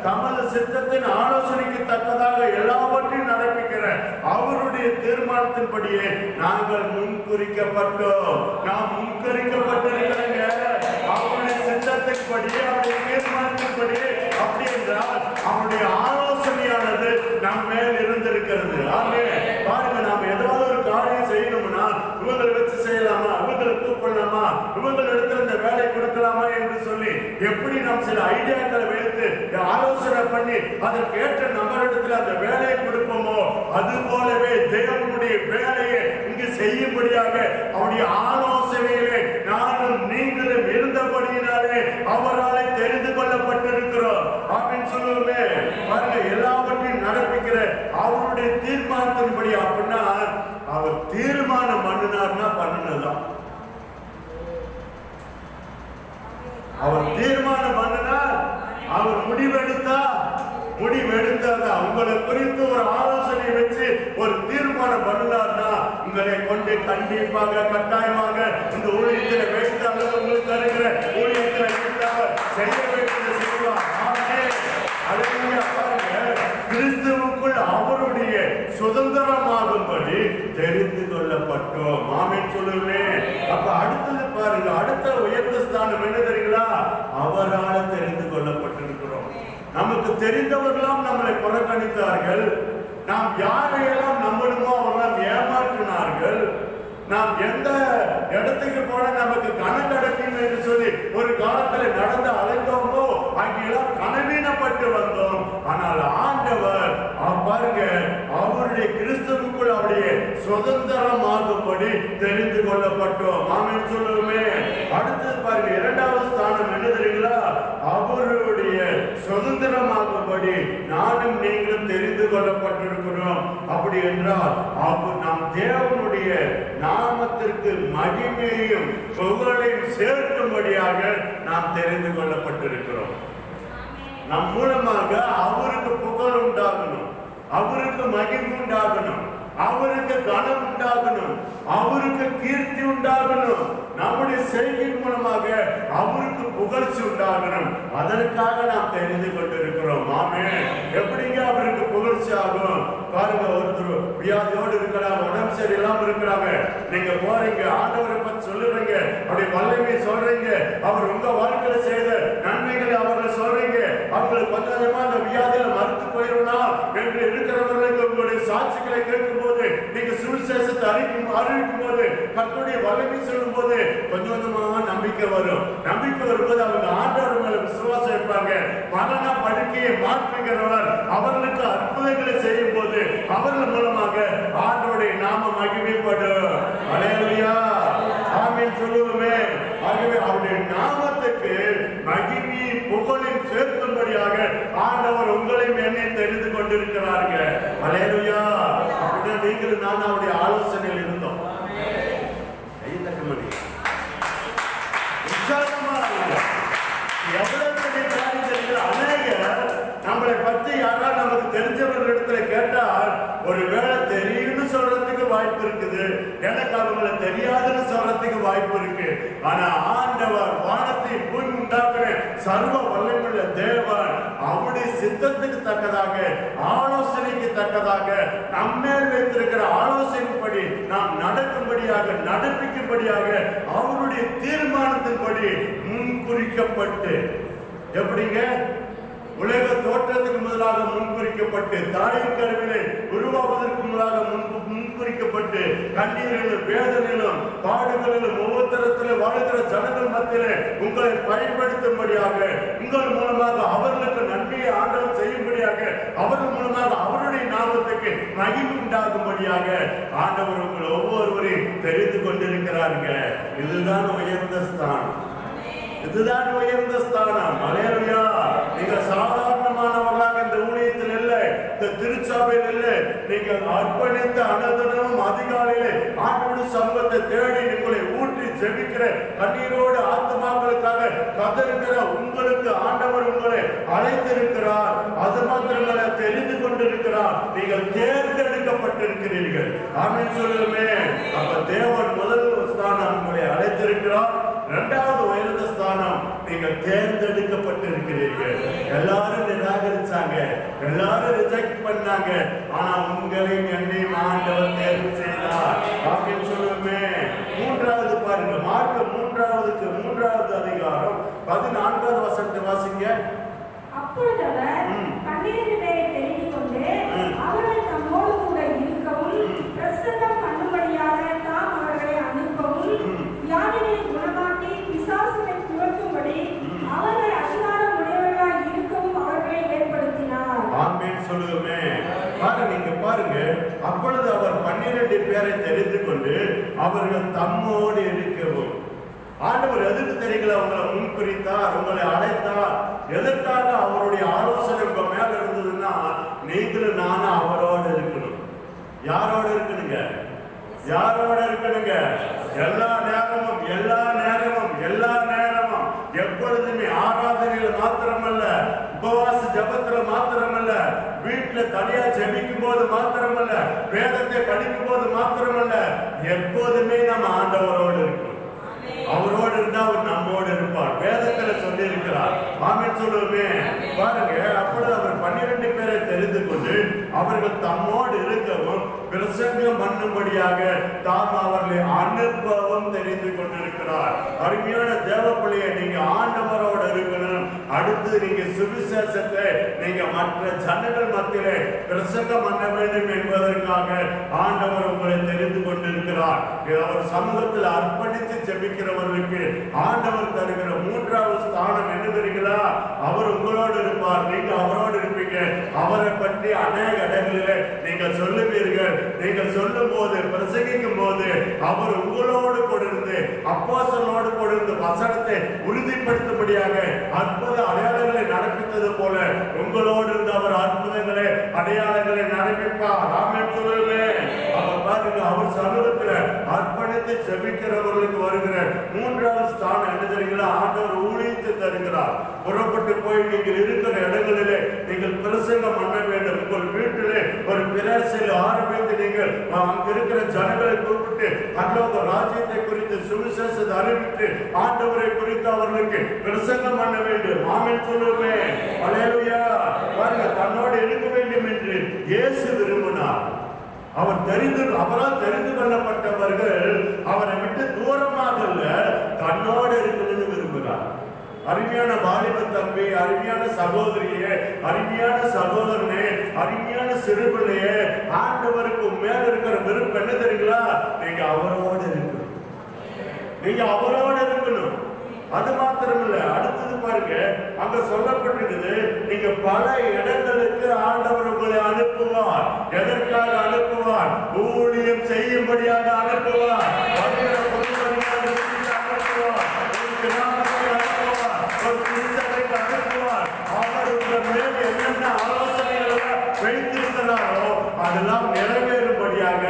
தமது சித்தத்தின் ஆலோசனைக்கு தக்கதாக எல்லாவற்றையும் நடப்பிக்கிற அவருடைய தீர்மானத்தின்படியே நாங்கள் முன்குறிக்கப்பட்டோம். நாம் முன்குறிக்கப்பட்டிருக்கிறோங்க அவருடைய சித்தத்தின்படியே, அவருடைய தீர்மானத்தின்படியே. அப்படி என்றால் அவருடைய ஆலோசனையானது நம் மேல் இருந்திருக்கிறது. ஆமென். பாருங்க, நாம ஏதாவது ஒரு காரியம் செய்யணும்னா இவங்களை வச்சு செய்யலாமா, இவங்களை கூப்பிடலாமா, இவங்களை எடுத்து இந்த வேலை கொடுக்கலாமா என்று சொல்லி எப்படி நாம் சில ஐடியாக்களை வைத்து ஆலோசனை பண்ணி அதற்கு ஏற்ற நபரிடத்தில் அந்த வேலையை கொடுப்போமோ, அது போலவே தேவனுடைய வேலையை இங்கு செய்யும்படியாக அவருடைய ஆலோசனையிலே நானும் நீங்களும் இருந்தபடியினாலே அவராலே தெரிந்து கொள்ளப்பட்டிருக்கிறோம். அப்படின்னு சொல்லுவோமே. பாருங்க, எல்லாவற்றையும் நடப்பிக்கிற அவருடைய தீர்மானத்தின்படி. அப்படின்னா அவர் தீர்மானம் பண்ணினார்னா பண்ணினதுதான். அவர் தீர்மானம் பண்ணினார், அவர் முடிவெடுத்தா உங்களை குறித்து ஒரு ஆலோசனை வச்சு ஒரு தீர்மானம் பண்ணினார்னா உங்களை கொண்டு கண்டிப்பாக கட்டாயமாக இந்த ஊழியத்தில் வைத்து அல்லது உங்களுக்கு தருகிற ஊழியத்தில் செய்ய வேண்டியதை செய்வார். பாருங்க, கிறிஸ்துவுக்குள் அவருடைய சுதந்திரமாகும்படி தெரிந்து கொள்ளப்பட்டோம். ஆமென் சொல்லுமே. அப்ப அடுத்தது பாருங்க, அடுத்த உயர்ந்த ஸ்தானம் என்ன தெரியுங்களா? அவரால் தெரிந்து கொள்ளப்பட்டிருக்கிறோம். நமக்கு தெரிந்தவர்களாம் நம்மளை புறக்கணித்தார்கள். நாம் யாரையெல்லாம் நம்பணுமோ அவர்களாம் ஏமாற்றினார்கள். நாம் எந்த இடத்துக்கு போன நமக்கு கணக்கு கிடைக்கும் என்று சொல்லி ஒரு காலத்தில் நடந்து அலைந்தோமோ அங்கெல்லாம் கனவீனப்பட்டு வந்தோம். ஆனால் ஆண்டவர் பாருங்க, அவருடைய கிறிஸ்துவுக்குள் அவருடைய சுதந்திரமாகும்படி தெரிந்து கொள்ளப்பட்டோம். ஆமென் சொல்லுமே. அடுத்தது பாருங்க, இரண்டாவது ஸ்தானம் என்ன தெரியுங்களா? அவருடைய சுதந்திரமாகும்படி நானும் நீங்களும் தெரிந்து கொள்ளப்பட்டிருக்கிறோம். அப்படி என்றால் நம் தேவனுடைய நாமத்திற்கு மகிமையும் புகழையும் சேர்க்கும்படியாக நாம் தெரிந்து கொள்ளப்பட்டிருக்கிறோம். நம் மூலமாக அவருக்கு புகழ் உண்டாகணும், அவருக்கு மகிமை உண்டாகணும், அவருக்கு கனம் உண்டாகணும், அவருக்கு கீர்த்தி உண்டாகணும். நம்முடைய செய்கையின் மூலமாக அவருக்கு புகழ்ச்சி உண்டாகணும். அதற்காக நாம் தெரிந்து கொண்டிருக்கிறோம். ஆமென். எப்படிங்க அவருக்கு புகழ்ச்சி ஆகும்? பாருங்க, ஒருத்தர் வியாதியோடு இருக்கிறாங்க, உடம்பு சரியில்லாம இருக்கிறாங்க. நீங்க போறீங்க, ஆண்டவரை பத்தி சொல்லுறீங்க, அப்படி வல்லமை சொல்றீங்க, அவர் உங்க வாழ்க்கையில செய்த நன்மைகளை அவர்கள் சொல்றீங்க. அவங்களுக்கு கொஞ்சம் கொஞ்சமா அந்த வியாதியில மறுத்து போயிடும்னா என்று இருக்கிறவர்களுக்கு உங்களுடைய சாட்சிகளை கேட்கும் போது, நீங்க சுவிசேஷத்தை அறிவிக்கும் போது, கர்த்தருடைய வல்லமை சொல்லும் போது கொஞ்சம் கொஞ்சமா நம்பிக்கை வரும். நம்பிக்கை வரும்போது அவங்க ஆண்டவர் மேல விசுவாசம் வைப்பாங்க. மரண படுக்கையை மாற்றுகிறவர் அவர்களுக்கு அற்புதங்களை செய்யும் போது அவர்கள் மூலமாக ஆண்டவருடைய நாம மகிமைப்படும். அல்லேலூயா, ஆமென் சொல்லுவோமே. ஆகவே அவருடைய நாமத்துக்கு மகிமை புகழையும் சேர்க்கும்படியாக ஆண்டவர் உங்களையும் என்னையும் தெரிந்து கொண்டிருக்கிறார்கள். அல்லேலூயா. அப்படின்னா நீங்களும் நான் அவருடைய ஆலோசனையில் இருந்தோம். எவ்வளவு பெரிய காரியங்கள் அநேகர் நம்மளை பத்தி யாராவது நமக்கு தெரிஞ்சவர்களிடத்துல கேட்டால் ஒருவேளை தெரியும்னு சொல்றதுக்கு வாய்ப்பு இருக்குது, எனக்கு அவங்களை தெரியாதுன்னு சொல்றதுக்கு வாய்ப்பு இருக்கு. ஆனா ஆண்டவர் வானத்தை பூமி உண்டாக்குற சர்வ வல்லமையுள்ள தேவன் அவருடைய சித்தத்துக்கு தக்கதாக, ஆலோசனைக்கு தக்கதாக, நம்மேல் வைத்திருக்கிற ஆலோசனைப்படி நாம் நடக்கும்படியாக, நடப்பிக்கும்படியாக அவருடைய தீர்மானத்தின்படி முன்குறிக்கப்பட்டு, எப்படிங்க? உலக தோற்றத்துக்கு முதலாக முன்குறிக்கப்பட்டு, தாயின் கருவிலே உருவாவதற்கு முதலாக முன்குறிக்கப்பட்டு, கண்ணீரிலும் வேதனையிலும் பாடுகளிலும் ஒவ்வொருத்தரத்திலும் வாழ்கிற ஜனங்கள் மத்தியிலே உங்களை பயன்படுத்தும்படியாக, உங்கள் மூலமாக அவர்களுக்கு நன்மையை ஆண்டவர் செய்யும்படியாக, அவர்கள் மூலமாக அவருடைய நாமத்துக்கு மகிமை உண்டாகும்படியாக ஆண்டவர் உங்களை ஒவ்வொருவரையும் தெரிந்து கொண்டிருக்கிறாருங்க. இதுதான் உயர்ந்த ஸ்தானம். இதுதான் உயர்ந்த ஸ்தானம். அல்லேலூயா. நீங்க சாதாரணமானவர்களாக இந்த ஊழியத்தில் இல்லை, இந்த திருச்சபையில் இல்லை. நீங்க அர்ப்பணித்த அனுதினமும் அதிகாலையிலே ஆண்டவருடைய சமூகத்தை தேடி உங்களை ஊற்றி ஜெபிக்கிற கண்ணீரோடு ஆத்துமாக்களுக்காக கதறுகிற உங்களுக்கு ஆண்டவர் உங்களை அழைத்திருக்கிறார். அது மாத்திரமல்ல, தெரிந்து கொண்டிருக்கிறார். நீங்கள் தேர்ந்தெடுக்கப்பட்டிருக்கிறீர்கள். ஆமென் சொல்லுமே. அப்ப தேவன் முதல் ஸ்தானம் உங்களை அழைத்திருக்கிறார். இரண்டாவது உயர்ந்த ஸ்தானம், நீங்கள் தேர்ந்தெடுக்கப்பட்டிருக்கிறீர்கள். எல்லாரும் நிராகரிச்சாங்க, எல்லாரும் ரிஜெக்ட் பண்ணாங்க. ஆனா உங்களை என்னை ஆண்டவர் தேர்வு செய்தார் அப்படின்னு சொல்லுமே. மூன்றாவது பாருங்க, மார்க் மூன்றாவது அதிகாரம் 14வது வசனத்தை வாசிங்க. அப்பொழுது அவர் 12 பேரை தெரிந்து கொண்டு அவர்கள் தம்மோடு கூட இருக்கவும் பிரசன்னம் பண்ணும்படியாக தாம் அவர்களை அனுப்பவும் வியாதிகளை குணமாக்கி பிசாசுகளை துரத்தும்படி அவர்கள் அதிகாரம் உடையவர்களாய் இருக்கவும் அவர்களை ஏற்படுத்தினார். ஆமென் சொல்லுமே. பாருங்க, அப்பொழுது அவர் 12 பேரை தெரிந்து கொண்டு அவர்கள் தம்மோடு இருக்கவும். ஆண்டவர் எதுக்கு தெரியுங்களா உங்களை முன்குறித்தார், உங்களை அழைத்தார்? எதற்காக? அவருடைய ஆலோசனை உங்க மேல இருந்ததுன்னா நீங்களும் நானும் அவரோடு இருக்கணும். யாரோட இருக்கணுங்க? யாரோட இருக்கணுங்க? எல்லா நேரமும் எப்பொழுதுமே ஆராதனையில மாத்திரமல்ல, உபவாச ஜபத்துல மாத்திரமல்ல, வீட்டுல தனியா ஜெபிக்கும் போது மாத்திரமல்ல, வேதத்தை படிக்கும் போது மாத்திரமல்ல, எப்போதுமே நம்ம ஆண்டவரோடு இருக்கணும். அவரோடு இருந்தா அவர் நம்மோடு இருப்பார். வேதத்துல சொல்லி இருக்கிறார், ஆமென் சொல்லுவோமே. பாருங்க, அப்பொழுது அவர் 12 பேரை தெரிந்து கொண்டு அவர்கள் தம்மோடு இருக்கவும் பிரசங்கம் பண்ணும்படியாக தாம் அவர்களை அனுப்பவும் தெரிந்து கொண்டிருக்கிறார். அருமையான தேவ பிள்ளையை, நீங்க ஆண்டவரோடு இருக்கணும். அடுத்து நீங்க சுவிசேஷத்தை நீங்க மற்ற ஜனங்கள் மத்தியிலே பிரசங்கம் பண்ண வேண்டும் என்பதற்காக ஆண்டவர் உங்களை தெரிந்து கொண்டிருக்கிறார். அவர் சமூகத்தில் அர்ப்பணித்து ஜெபிக்கிறவர்களுக்கு ஆண்டவர் தருகிற 3வது ஸ்தானம் என்ன தெரியுங்களா? அவர் உங்களோடு இருப்பார், நீங்க அவரோடு இருப்பீங்க. அவரை பற்றி அநேக இடங்களிலே நீங்கள் சொல்லுவீர்கள். நீங்கள் சொல்லும் போது, பிரசங்கிக்கும் போது அவர் உங்களோடு கொண்டிருந்து, அப்போஸ்தலரோடு கொண்டிருந்து வசனத்தை உறுதிப்படுத்தும்படியாக அற்புத அடையாளங்களை நடப்பித்தது போல உங்களோடு இருந்து அவர் அற்புதங்களை அடையாளங்களை நடப்பிப்பார். ஆமென் சொல்லுவேன். அவர் பாருங்க, அவர் சமூகத்தில் அர்ப்பணித்து ஜெபிக்கிறவர்களுக்கு வருகிற 3வது ஸ்தானம் என்ன தெரியுங்களா? ஆண்டவர் ஊழியத்தை தருகிறார். புறப்பட்டு போய் நீங்கள் இருக்கிற இடங்களிலே நீங்கள் பிரசங்கம் பண்ண வேண்டும். உங்கள் வீட்டிலே ஒரு பிரேசையில் ஆரம்பித்து நீங்கள் அங்க இருக்கிற ஜனங்களை கூப்பிட்டு பரலோக ராஜ்யத்தை குறித்து சுவிசேஷத்தை அறிவித்து ஆண்டவரை குறித்து அவர்களுக்கு பிரசங்கம் பண்ண வேண்டும். ஆமென் சொல்லுவேன். அல்லேலூயா. பாருங்க, தன்னோடு இருக்க வேண்டும் என்று இயேசு விரும்பினார். அவரால் தெரிந்து கொள்ளப்பட்டவர்கள் அவரை விட்டு தூரமாக இல்ல, தன்னோடு இருக்கணும்னு விரும்புகிறார். அருமையான வாலிப தம்பி, அருமையான சகோதரியே, அருமையான சகோதரனே, அருமையான சிறுபிள்ளையே, ஆண்டவருக்கு மேல இருக்கிற விருப்பம் என்ன தெரியுங்களா? நீங்க அவரோடு இருக்கணும். நீங்க அவரோடு இருக்கணும். அது மாத்திரம் இல்ல, அடுத்தது பாருங்க, அங்க சொல்லப்பட்டிருக்குது, நீங்க பல இடங்களுக்கு ஆண்டவர் உங்களை அனுப்புவார். எதற்காக அனுப்புவார்? ஊழியம் செய்யும்படியாக அனுப்புவார். அவர் உங்கள் மேல் என்னென்ன ஆலோசனைகளை வைத்திருக்கிறாரோ அதெல்லாம் நிறைவேறும்படியாக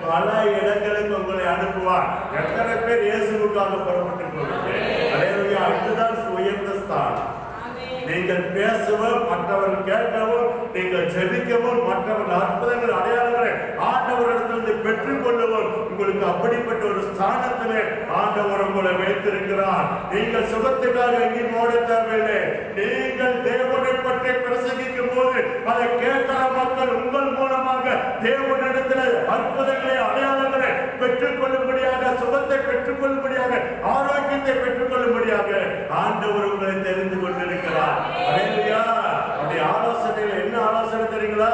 பல இடங்களுக்கு உங்களை அனுப்புவார். எத்தனை பேர் இயேசுவுக்காக புறப்பட்டிருக்கிறீங்க? அல்லேலூயா. இதுதான் உயர்ந்த ஸ்தானம். நீங்கள் பேசவும், மற்றவர்கள் கேட்கவும், நீங்கள் ஜெபிக்கவும், மற்றவர்கள் அற்புதங்கள் அடையாளங்களை ஆண்டவரிடத்திலிருந்து பெற்றுக் கொள்ளவும் உங்களுக்கு அப்படிப்பட்ட ஒரு ஸ்தானத்திலே ஆண்டவர் உங்களை வைத்திருக்கிறார். நீங்கள் சுகத்துக்காக எங்கேயும் ஓட தேவையில்லை. நீங்கள் தேவனை பற்றி பிரசங்கிக்கும் போது அதை கேட்கிற மக்கள் உங்கள் மூலமாக தேவனிடத்தில் அற்புதங்களை அடையாளங்களை பெற்றுக் கொள்ளும்படியாக, சுகத்தை பெற்றுக் கொள்ளும்படியாக, ஆரோக்கியத்தை பெற்றுக் கொள்ளும்படியாக ஆண்டவர் உங்களை தெரிந்து கொண்டிருக்கிறார். அப்படி ஆலோசனையில் என்ன ஆலோசனை தெரியுங்களா?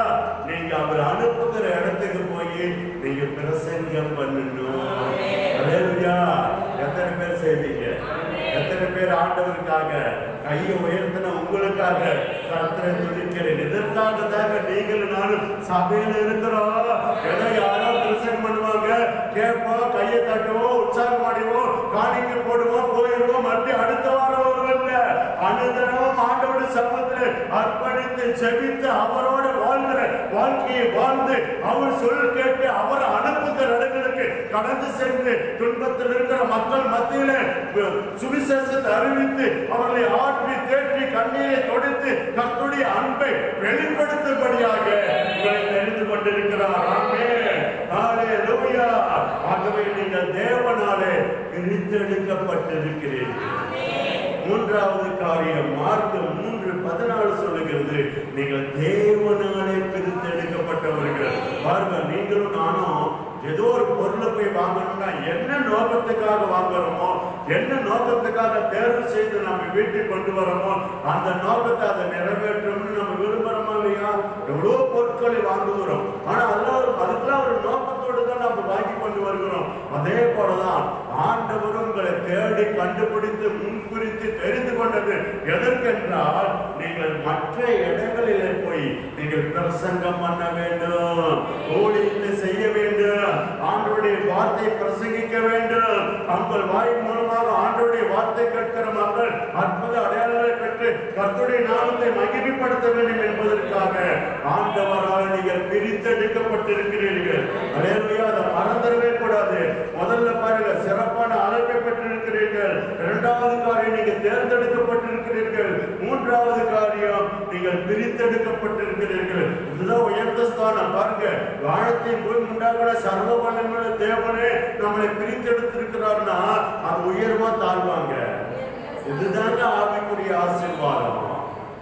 நீங்க அவர் அனுப்புகிற இடத்துக்கு போய் நீங்க பிரசங்கம் பண்ணணும். எத்தனை பேர் செய்வீங்க? எத்தனை பேர் ஆண்டவருக்காக கையை உயர்த்தின உங்களுக்காக கர்த்தரை துதிக்கிறேன்? இதற்காக தாங்க நீங்கள் நானும் சபையில இருக்கிறோம். ஏதோ யாரோ பிரசங்கம் பண்ணுவாங்க, கேட்போம், கையை தட்டுவோம், உற்சாகம் அடைவோம், காணிக்க போடுவோம், போயிடுவோம், மறுபடியும் அடுத்த வாரம் வருவோம். அனுதினமும் ஆண்டோட சமூகத்தில் அர்ப்பணித்து ஜெபித்து அவரோட வாழ்கிற வாழ்க்கையை வாழ்ந்து அவர் சொல் கேட்டு அவர் அனுப்புகிற இடங்களுக்கு கடந்து சென்று துன்பத்தில் இருக்கிற மக்கள் மத்தியில சுவிசேஷத்தை அறிவித்து அவர்களை ஆற்றி தேற்றி கண்ணீரை தொடுத்து கர்த்தருடைய அன்பை வெளிப்படுத்தும்படியாக உங்களை தெரிந்து கொண்டிருக்கிறார். ஆமென். ஹல்லேலூயா. ஆகவே நீங்கள் தேவனாலே பிரித்தெடுக்கப்பட்டிருக்கிறீர்கள். 3வது காரியம் மார்க் 3:14 சொல்லுகிறது, நீங்கள் தேவனாலே பிரித்தெடுக்கப்பட்டவர்கள். பாருங்க, நீங்களும் நானும் ஏதோ ஒரு பொருளை போய் வாங்கணும்னா என்ன நோக்கத்துக்காக வாங்குறோமோ, என்ன நோக்கத்துக்காக தேர்வு செய்து நம்ம வீட்டுக்கு கொண்டு வரோமோ அந்த நோக்கத்தை அதை நிறைவேற்றணும்னு நம்ம விரும்புறோமா இல்லையா? எவ்வளோ பொருட்களை வாங்குகிறோம், ஆனா அதுக்கெல்லாம் ஒரு நோக்கத்தோடு தான் நம்ம வாங்கி கொண்டு வருகிறோம். அதே போலதான் ஆண்டவரும் உங்களை தேடி கண்டுபிடித்து முன்குறித்து தெரிந்து கொண்டது எதற்கென்றால் நீங்கள் மற்ற இடங்களிலே போய் நீங்கள் பிரசங்கம் பண்ண வேண்டும், ஊழியத்தை செய்ய வேண்டும், ஆண்டவருடைய வார்த்தை பிரசங்கிக்க வேண்டும். உங்கள் வாய் மூலமாக ஆண்டவருடைய வார்த்தை கேட்கிற மக்கள் அற்புத அடையாளங்களை பெற்று கர்த்தருடைய நாமத்தை மகிமைப்படுத்த வேண்டும் என்பதற்காக ஆண்டவரால் நீங்கள் பிரித்தெடுக்கப்பட்டிருக்கிறீர்கள். அல்லேலூயா. அதை மறந்துடவே கூடாது. முதல்ல பாருங்க, சிறப்பான அழைப்பை பெற்றிருக்கிறீர்கள். 2வது காரியம், நீங்கள் தேர்ந்தெடுக்கப்பட்டிருக்கிறீர்கள். 3வது காரியம், நீங்கள் பிரித்தெடுக்கப்பட்டிருக்கிறீர்கள். இதுதான் உயர்ந்த ஸ்தானம். பாருங்க, வானத்தை போய் உண்டாக்குற சர்வ வல்லமையுள்ள தேவனே நம்மளை பிரித்தெடுத்திருக்கிறார்னா அது உயர்வா தாழ்வாங்க? இதுதாங்க ஆவிக்குரிய ஆசீர்வாதம்.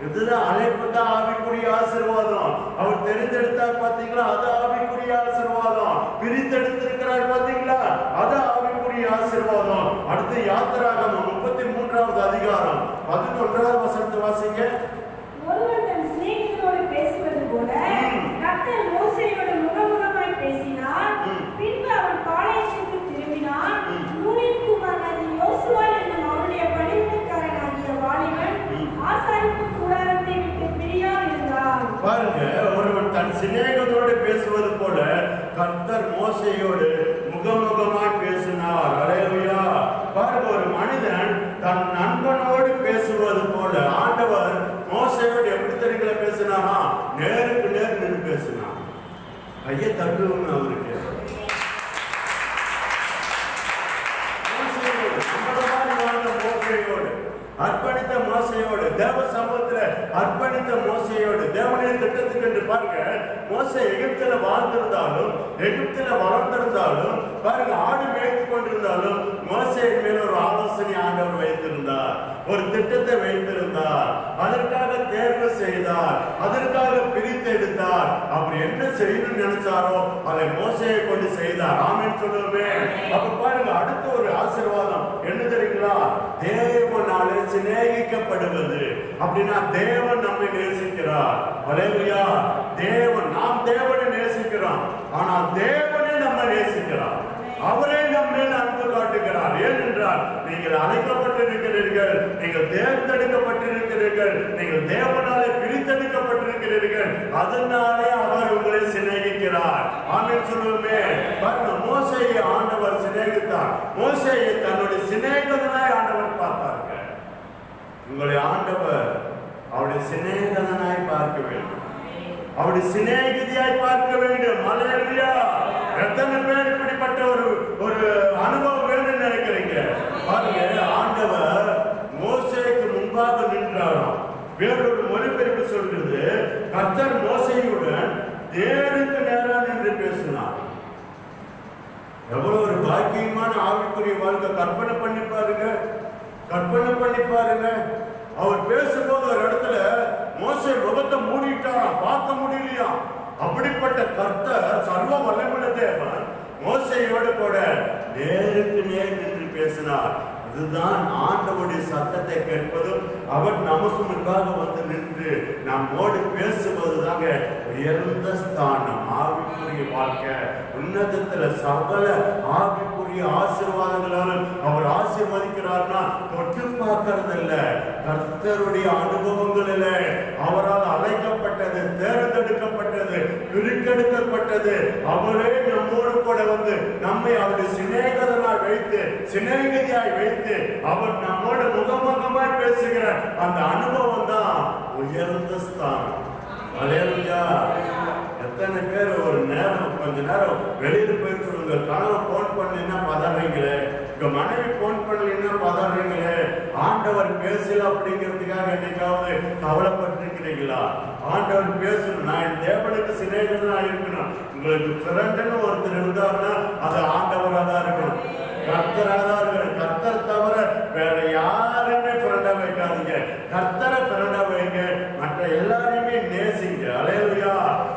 இதுதான் அழைப்பு தான் ஆவிக்குரிய ஆசீர்வாதம். அவர் தெரிந்தெடுத்தார் பாத்தீங்களா, அது ஆவிக்குரிய ஆசீர்வாதம். பிரித்தெடுத்திருக்கிறார் பாத்தீங்களா, அது ஆவிக்குரிய ஆசீர்வாதம். அடுத்து யாத்திராகமம் 33வது அதிகாரம் 11வது வசனத்தை வாசிங்க. ஒருவன் தன் சிநேகிதனோடு பேசுவது போல கர்த்தர் மோசேயோடு முகமுகமாய் பேசினார். பின்பு அவன் பாளையத்திற்கு திரும்பினான். நூனின் குமாரனாகிய யோசுவா என்னும் அவனுடைய பணிவிடைக்காரனாகிய வாலிபன் ஆசாரிப்பு கூடாரத்தை விட்டு பிரியாமல் இருந்தான். பாருங்க, ஒருவன் தன் சிநேகிதனோடு பேசுவது போல கர்த்தர் மோசேயோடு முகமுகமாய் பேசினார். அல்லேலூயா. பாருங்க, ஒரு மனிதன் தன் நண்பனோடு பேசுவது போல ஆண்டவர் மோசேயோடு எப்படி தெரியுங்களா பேசினாரா? நேருக்கு நேர் நின்று பேசினார். கையை தட்டுவோம் அவருக்கு. மோசேயோடு அர்ப்பணித்த மோசையோடு, தேவ சமூகத்தில் அர்ப்பணித்த மோசையோடு, தேவனுடைய திட்டத்துக்கு என்று பாருங்க. மோசை எகிப்தில வாழ்ந்திருந்தாலும், எகிப்தில வளர்ந்திருந்தாலும், பாருங்க ஆடு மேய்த்து கொண்டிருந்தாலும் மோசையின் மேல் ஒரு ஆலோசனை ஆண்டவர் வைத்திருந்தார், ஒரு திட்டத்தை வைத்திருந்தார், அதற்காக தேர்வு செய்தார், அதற்காக பிரித்து எடுத்தார். அப்படி என்ன செய்யணும்னு நினைச்சாரோ அதை மோசையை கொண்டு செய்தார். ஆமென் சொல்லுவே. அப்ப பாருங்க, அடுத்த ஒரு ஆசீர்வாதம் என்ன தெரியுங்களா? தேவனாலே சிநேகிக்கப்படுவது. அப்படின்னா தேவன் நம்மை நேசிக்கிறார். அல்லேலூயா. தேவன், நாம் தேவனை நேசிக்கிறோம், ஆனால் தேவனே நம்மை நேசிக்கிறார். அவரே நம்ம மேல் அன்பு காட்டுகிறார். ஏனென்றால் நீங்கள் அழைக்கப்பட்டிருக்கிறீர்கள், நீங்கள் தேர்ந்தெடுக்கப்பட்டிருக்கிறீர்கள், நீங்கள் தேவனாலே பிரித்தெடுக்கப்பட்டிருக்கிறீர்கள். அதனாலே அவர் உங்களை சிநேகிக்கிறார். ஆமென் சொல்லுவோமே. பாருங்க, மோசேயை ஆண்டவர் சிநேகித்தார். மோசேயை தன்னுடைய சிநேகிதனாய் ஆண்டவர் பார்த்தாங்க. உங்களை ஆண்டவர் அவருடைய சிநேகிதனாய் பார்க்க வேண்டும், அவருடைய சிநேகிதியாய் பார்க்க வேண்டும். அல்லேலூயா. எத்தனை பேர் இப்படிப்பட்ட ஒரு அனுபவம் வேண்டும் நினைக்கிறீங்க? பாருங்க, ஆண்டவர் மோசேக்கு முன்பாக நின்றாராம். வேறொரு மொழிபெயர்ப்பு சொல்றது, கர்த்தர் மோசேயுடன் நேருக்கு நேரா நின்று பேசினார். எவ்வளவு ஒரு பாக்கியமான ஆவிக்குரிய வாழ்க்கை. கற்பனை பண்ணி பாருங்க, கற்பனை பண்ணி பாருங்க. அவர் பேசும்போது ஒரு இடத்துல மோசே முகத்தை மூடிட்டாராம், பார்க்க முடியலையா. அப்படிப்பட்ட கர்த்தர், சர்வ வல்லமையுள்ள தேவன் மோசேயோடு கூட நேருக்கு நேர் நின்று பேசினார். இதுதான் ஆண்டவருடைய சத்தத்தை கேட்பதும், அவர் நமக்கு முன்பாக வந்து நின்று நம்மோடு பேசுவது தாங்க உயர்ந்த ஸ்தானம். ஆவிக்குரிய வாழ்க்கை உன்னதத்துல சகல ஆவிக்குரிய ஆசீர்வாதங்களாலும் அவர் ஆசீர்வதிக்கிறார்னா தொட்டு பார்க்கறதில்ல, கர்த்தருடைய அனுபவங்கள் இல்லை. அவரால் அழைக்கப்பட்டது, தேர்ந்தெடுக்கப்பட்டது, பிரிக்கெடுக்கப்பட்டது. அவரே நம்மோடு கூட வந்து நம்மை அவருடைய சிநேகிதனாய் வைத்து, சிநேகிதியாய் வைத்து, அவர் நம்மோடு முகமுகமாய் பேசுகிற அந்த அனுபவம் தான் உயர்ந்த ஸ்தானம். அல்லேலூயா. எத்தனை பேர் ஒரு நேரம், கொஞ்ச நேரம் வெளியில போயிட்டு உங்க கனவை போன் பண்ணீங்கன்னா பதறீங்களே, உங்க மனைவி போன் பண்ணலீங்கன்னா பதறீங்களே. ஆண்டவர் பேசல அப்படிங்கிறதுக்காக என்னைக்காவது கவலைப்பட்டிருக்கிறீங்களா? ஆண்டவர் பேசணும். நான் என் தேவனுக்கு சிநேகிதனா இருக்கணும். உங்களுக்கு ஃப்ரெண்டுன்னு ஒருத்தர் இருந்தாருன்னா அது ஆண்டவராக தான் இருக்கணும், கர்த்தராக தான் இருக்கணும். கர்த்தர் தவிர வேற யாருமே ஃப்ரெண்டா வைக்காதீங்க. கர்த்தரை ஃப்ரெண்டா வைங்க, மற்ற எல்லாரையுமே நேசிங்க. அல்லேலூயா.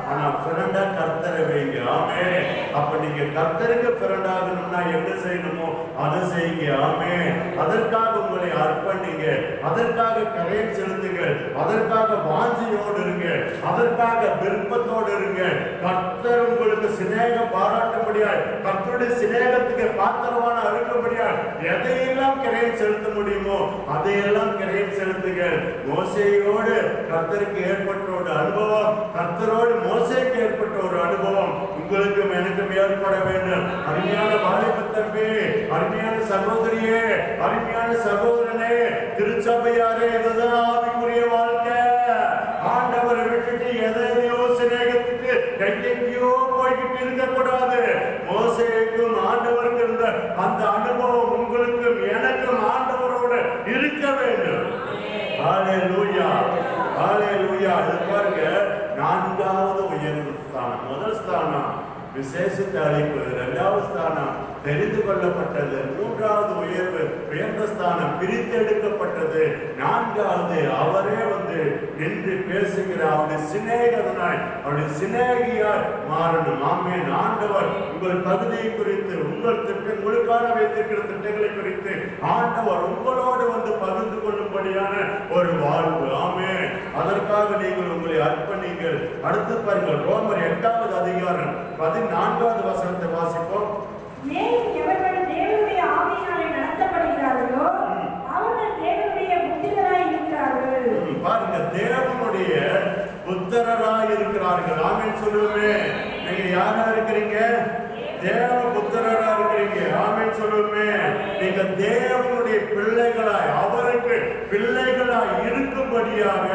ஆனா ஃப்ரெண்டா கர்த்தரை வைங்க. ஆமென். அப்ப நீங்க கர்த்தருக்கு ஃப்ரெண்ட் ஆகணும்னா என்ன செய்யணுமோ அதை செய்யுங்க. ஆமென். அதற்காக உங்களை அர்ப்பணிங்க, அதற்காக கரையை செலுத்துங்க, அதற்காக வாஞ்சியோடு இருங்க, அதற்காக விருப்பத்தோடு இருங்க. கர்த்தர் உங்களுக்கு சிநேகம் பாராட்டும்படியாய், கர்த்தருடைய சிநேகத்துக்கு பாத்திரமான அழுக்கும்படியாய் எதையெல்லாம் கரையை செலுத்த முடியுமோ அதையெல்லாம் கரையை செலுத்துங்க. மோசேயோடு கர்த்தருக்கு ஏற்பட்ட ஒரு அனுபவம், கர்த்தரோடு மோசேக்கு ஏற்பட்ட ஒரு அனுபவம் உங்களுக்கும் எனக்கும் ஏற்பட வேண்டும். அருமையான வாலிப தம்பி, அருமையான சகோதரியே, அருமையான சகோதரனே, திருச்சபையாரே, இதுதான் ஆவிக்குரிய வாழ்க்கை. ஆண்டவரை விட்டுட்டு எதையோ சிநேகத்துக்கு எங்கெங்கயோ போய்கிட்டு இருக்கக்கூடாது. மோசேக்கும் ஆண்டவருக்கு இருந்த அந்த அனுபவம் உங்களுக்கும் எனக்கும் ஆண்டவரோட இருக்க வேண்டும். ஹல்லேலூயா, ஹல்லேலூயா. இது பாருங்க, நான்காவது உயர்ந்த ஸ்தானம். முதல் ஸ்தானம் விசேஷித்த அழைப்பு. இரண்டாவது ஸ்தானம் தெரிந்து கொள்ளப்பட்டது. மூன்றாவது உயர்வு உயர்ந்த ஸ்தானம் பிரித்தெடுக்கப்பட்டது. நான்காவது அவரே வந்து நின்று பேசுகிற அவருடைய சிநேகிதனாய் அவருடைய சிநேகியாய் மாறணும். ஆமென். ஆண்டவர் உங்கள் பகுதியை குறித்து உங்கள் உங்களுக்கான வைத்திருக்கிற திட்டங்களை குறித்து ஆண்டவர் உங்களோடு வந்து பகிர்ந்து கொள்ளும்படியான ஒரு வாழ்வு. ஆமென். அதற்காக நீங்கள் உங்களை அர்ப்பணிங்கள். அடுத்து பாருங்கள், ரோமர் 8வது அதிகாரம் 14வது வசனத்தை வாசிப்போம். மேலும் எவர்கள் தேவனுடைய ஆவியினாலே நடத்தப்படுகிறார்களோ அவர்கள் தேவனுடைய புத்திரராய் இருக்கிறார்கள். பாருங்க, தேவனுடைய புத்திரராய் இருக்கிறார்கள். ஆமென் சொல்லுமே. நீங்க யாரா இருக்கிறீங்க? தேவ புத்திரரா இருக்கிறீங்க. ஆமென் சொல்லுமே. நீங்க தேவனுடைய பிள்ளைகளாய் அவருக்கு பிள்ளைகளாய் இருக்கும்படியாக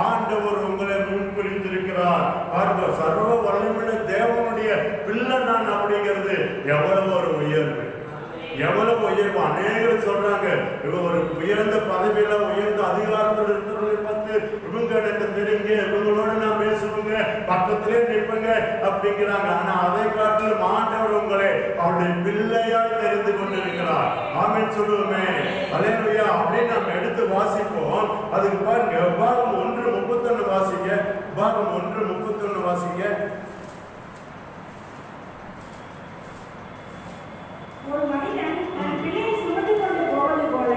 ஆண்டவர் உங்களை முன்குறித்திருக்கிறார். பாருங்க, சர்வ வல்லமையுள்ள தேவனுடைய பிள்ளை நான் அப்படிங்கிறது எவ்வளவு ஒரு உயர்வு, எவ்வளவு உயர்வு. அநேகர் சொல்றாங்க இவங்க ஒரு உயர்ந்த பதவியில உயர்ந்த அதிகாரத்தில் இருக்கிறவங்களை பார்த்து இவங்க எனக்கு தெரியுங்க, இவங்களோட நான் பேசுவேங்க, பக்கத்திலே நிற்பங்க அப்படிங்கிறாங்க. ஆனா அதை காட்டிலும் ஆண்டவர் உங்களை அவருடைய பிள்ளையாய் தெரிந்து கொண்டிருக்கிறார். ஆமென் சொல்லுவோமே. அல்லேலூயா. அப்படின்னு நம்ம எடுத்து வாசிப்போம். அதுக்கு பாருங்க, பாகம் 1:31 வாசிங்க. பாகம் 1:31 வாசிங்க. ஒரு மனிதன் தன் பிள்ளையை சுமந்து கொண்டு போவது போல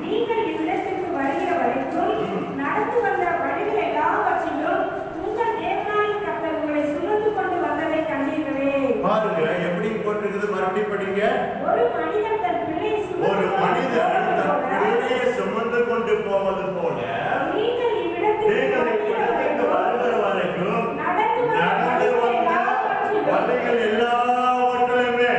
நீங்கள் இவ்விடத்திற்கு வருகிற வரைக்கும் நடந்து வந்த வழிகள் எல்லாவற்றிலும் உங்கள் தேவனாகிய கர்த்தர் உங்களை சுமந்து கொண்டு வந்ததை கண்டீர்களே. பாருங்க எப்படி போட்டிருக்குது, மறுபடியும் படிங்க. ஒரு மனிதன் தன் பிள்ளையை சுமந்து கொண்டு போவது போல நீங்கள் இவ்விடத்திற்கு வருகிற வரைக்கும் நடந்து வந்த வழிகள் எல்லாவற்றிலுமே